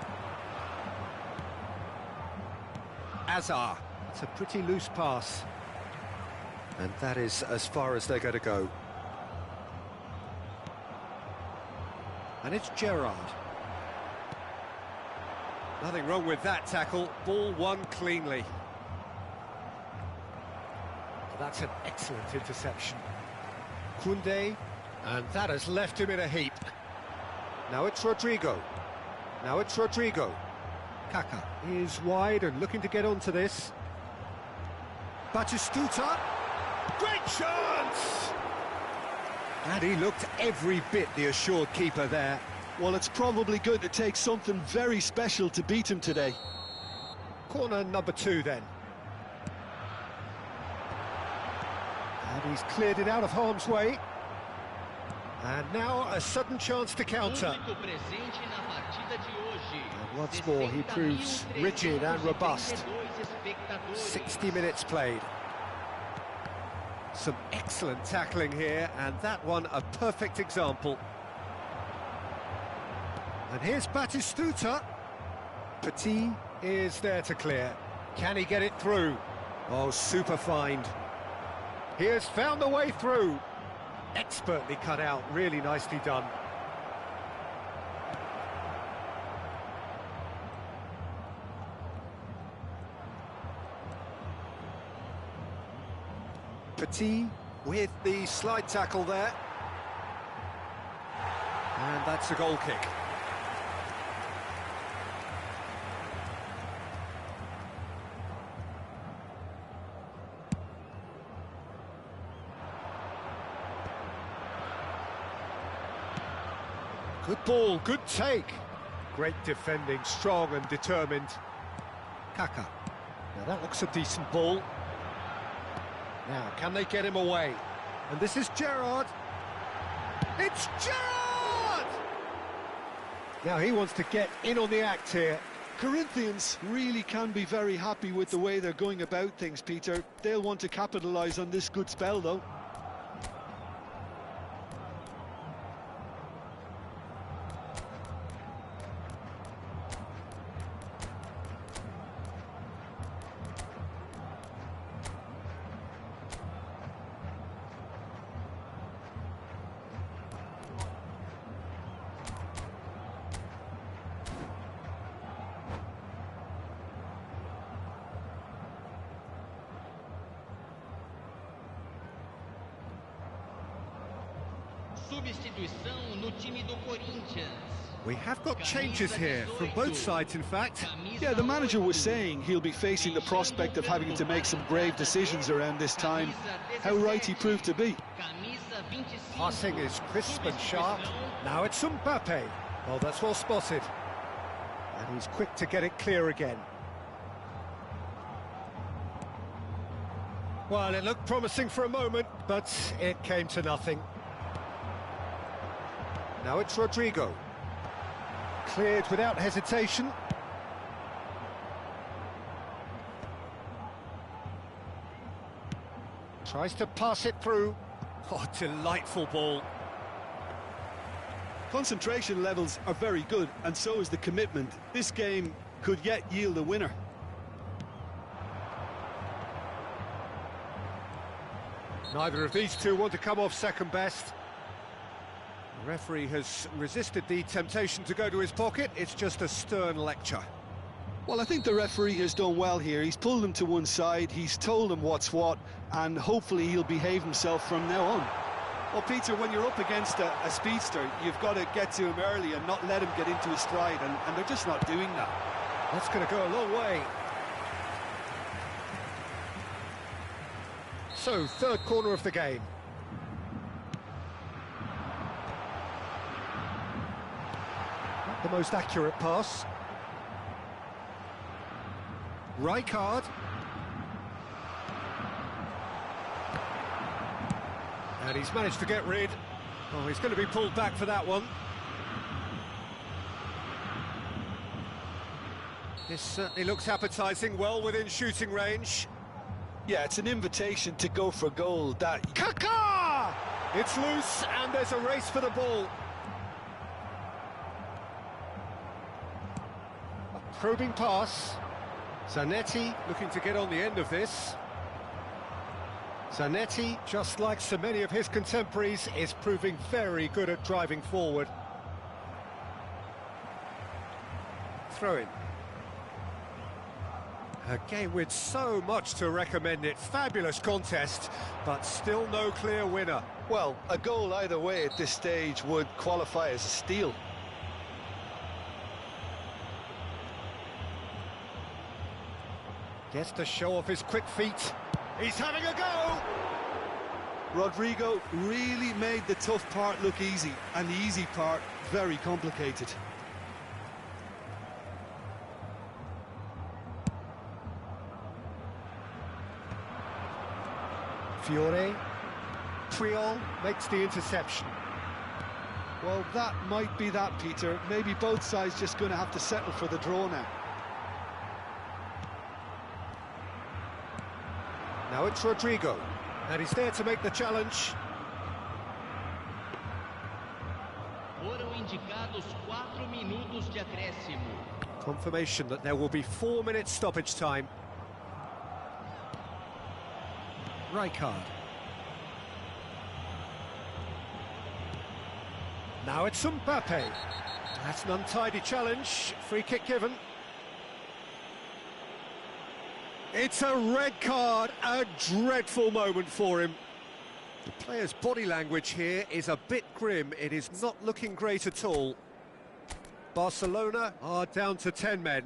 Azar. It's a pretty loose pass. And that is as far as they're going to go. And it's Gerrard. Nothing wrong with that tackle. Ball won cleanly. That's an excellent interception. Koundé, and that has left him in a heap. Now it's Rodrigo. Now it's Rodrigo. Kaka is wide and looking to get onto this. Batistuta. Great chance! And he looked every bit the assured keeper there. Well, it's probably going to take something very special to beat him today. Corner number 2 then. And he's cleared it out of harm's way. And now a sudden chance to counter. And once more he proves rigid and robust. 60 minutes played. Some excellent tackling here, and that one a perfect example. And here's Batistuta. Petit is there to clear. Can he get it through? Oh, super find. He has found the way through. Expertly cut out, really nicely done. Petit with the slide tackle there. And that's a goal kick. Good ball, good take. Great defending, strong and determined. Kaka. Now that looks a decent ball. Now, can they get him away? And this is Gerrard. It's Gerrard! Now he wants to get in on the act here. Corinthians really can be very happy with the way they're going about things, Peter. They'll want to capitalise on this good spell, though. Substituição no time do Corinthians. We have got changes here, from both sides in fact. Yeah, the manager was saying he'll be facing the prospect of having to make some grave decisions around this time. How right he proved to be. Passing is crisp and sharp. Now it's Mbappe. Well, that's well spotted. And he's quick to get it clear again. Well, it looked promising for a moment, but it came to nothing. Now it's Rodrigo. Cleared without hesitation. Tries to pass it through. Oh, delightful ball. Concentration levels are very good, and so is the commitment. This game could yet yield a winner. Neither of these two want to come off second best. The referee has resisted the temptation to go to his pocket. It's just a stern lecture. Well, I think the referee has done well here. He's pulled him to one side, he's told him what's what, and hopefully he'll behave himself from now on. Well, Peter, when you're up against a speedster, you've got to get to him early and not let him get into his stride, and they're just not doing that. That's going to go a long way. So, third corner of the game. Not the most accurate pass. Rijkaard. And he's managed to get rid. Oh, he's going to be pulled back for that one. This certainly looks appetising, well within shooting range. Yeah, it's an invitation to go for goal. That Kaka! It's loose and there's a race for the ball. A probing pass. Zanetti looking to get on the end of this. Zanetti, just like so many of his contemporaries, is proving very good at driving forward. Throw in. A game with so much to recommend it. Fabulous contest, but still no clear winner. Well, a goal either way at this stage would qualify as a steal. Gets to show off his quick feet. He's having a go! Rodrigo really made the tough part look easy, and the easy part very complicated. Fiore. Triol makes the interception. Well, that might be that, Peter. Maybe both sides just going to have to settle for the draw now. Now it's Rodrigo, and he's there to make the challenge. Foram indicados 4 minutos de acréscimo. Confirmation that there will be 4 minutes stoppage time. Rijkaard. Now it's Mbappe. That's an untidy challenge. Free kick given. It's a red card, a dreadful moment for him. The player's body language here is a bit grim. It is not looking great at all. Barcelona are down to 10 men.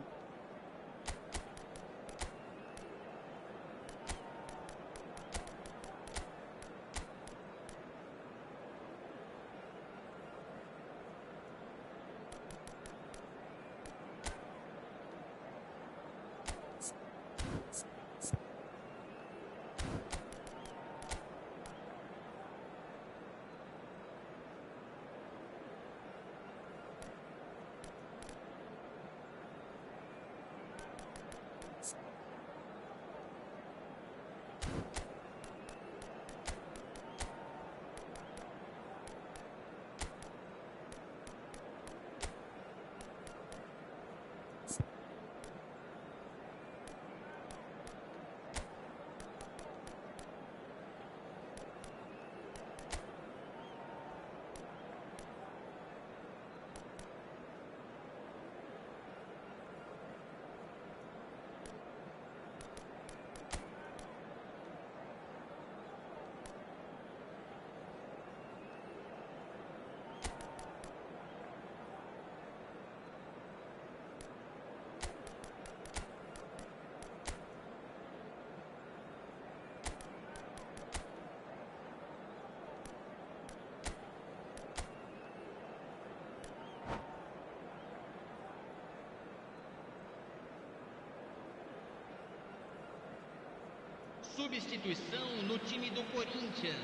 Substituição no time do Corinthians.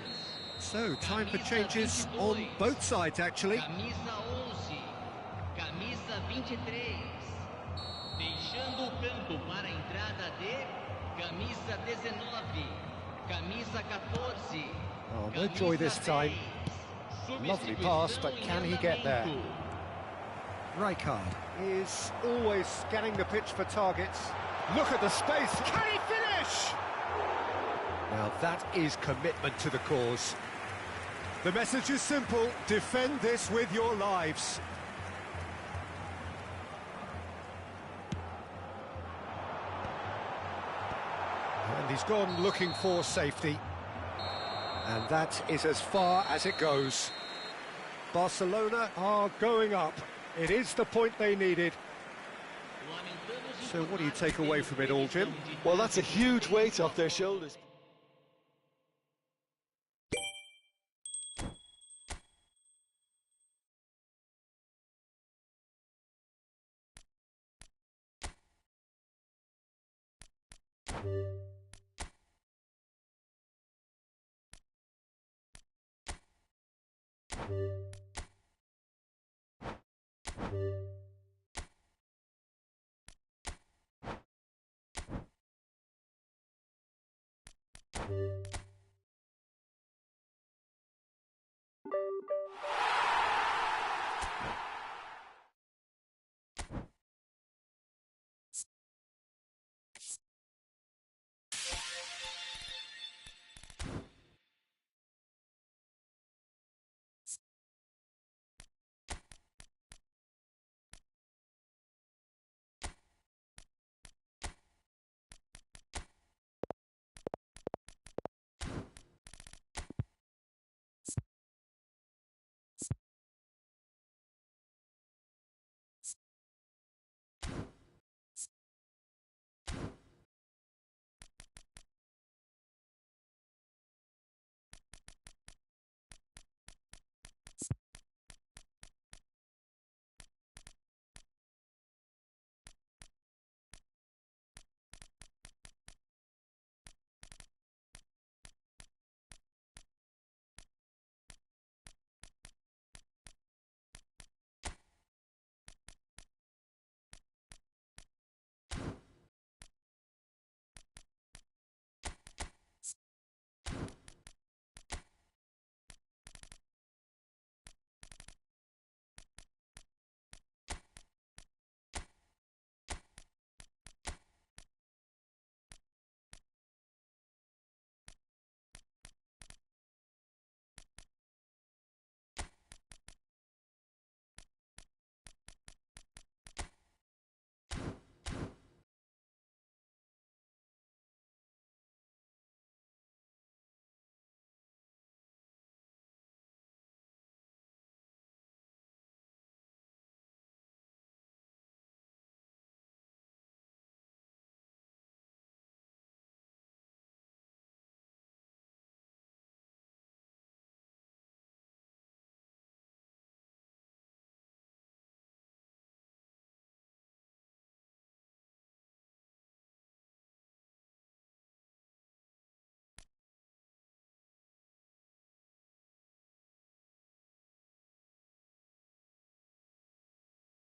So, time for changes on both sides, actually. Camisa 11, camisa 23. Deixando o campo para a entrada de camisa 19, camisa 14. Oh, no joy this time. Lovely pass, but can he get there? Rijkaard is always scanning the pitch for targets. Look at the space. Can he finish? Now that is commitment to the cause. The message is simple: defend this with your lives. And he's gone looking for safety. And that is as far as it goes. Barcelona are going up. It is the point they needed. So what do you take away from it all, Jim? Well, that's a huge weight off their shoulders.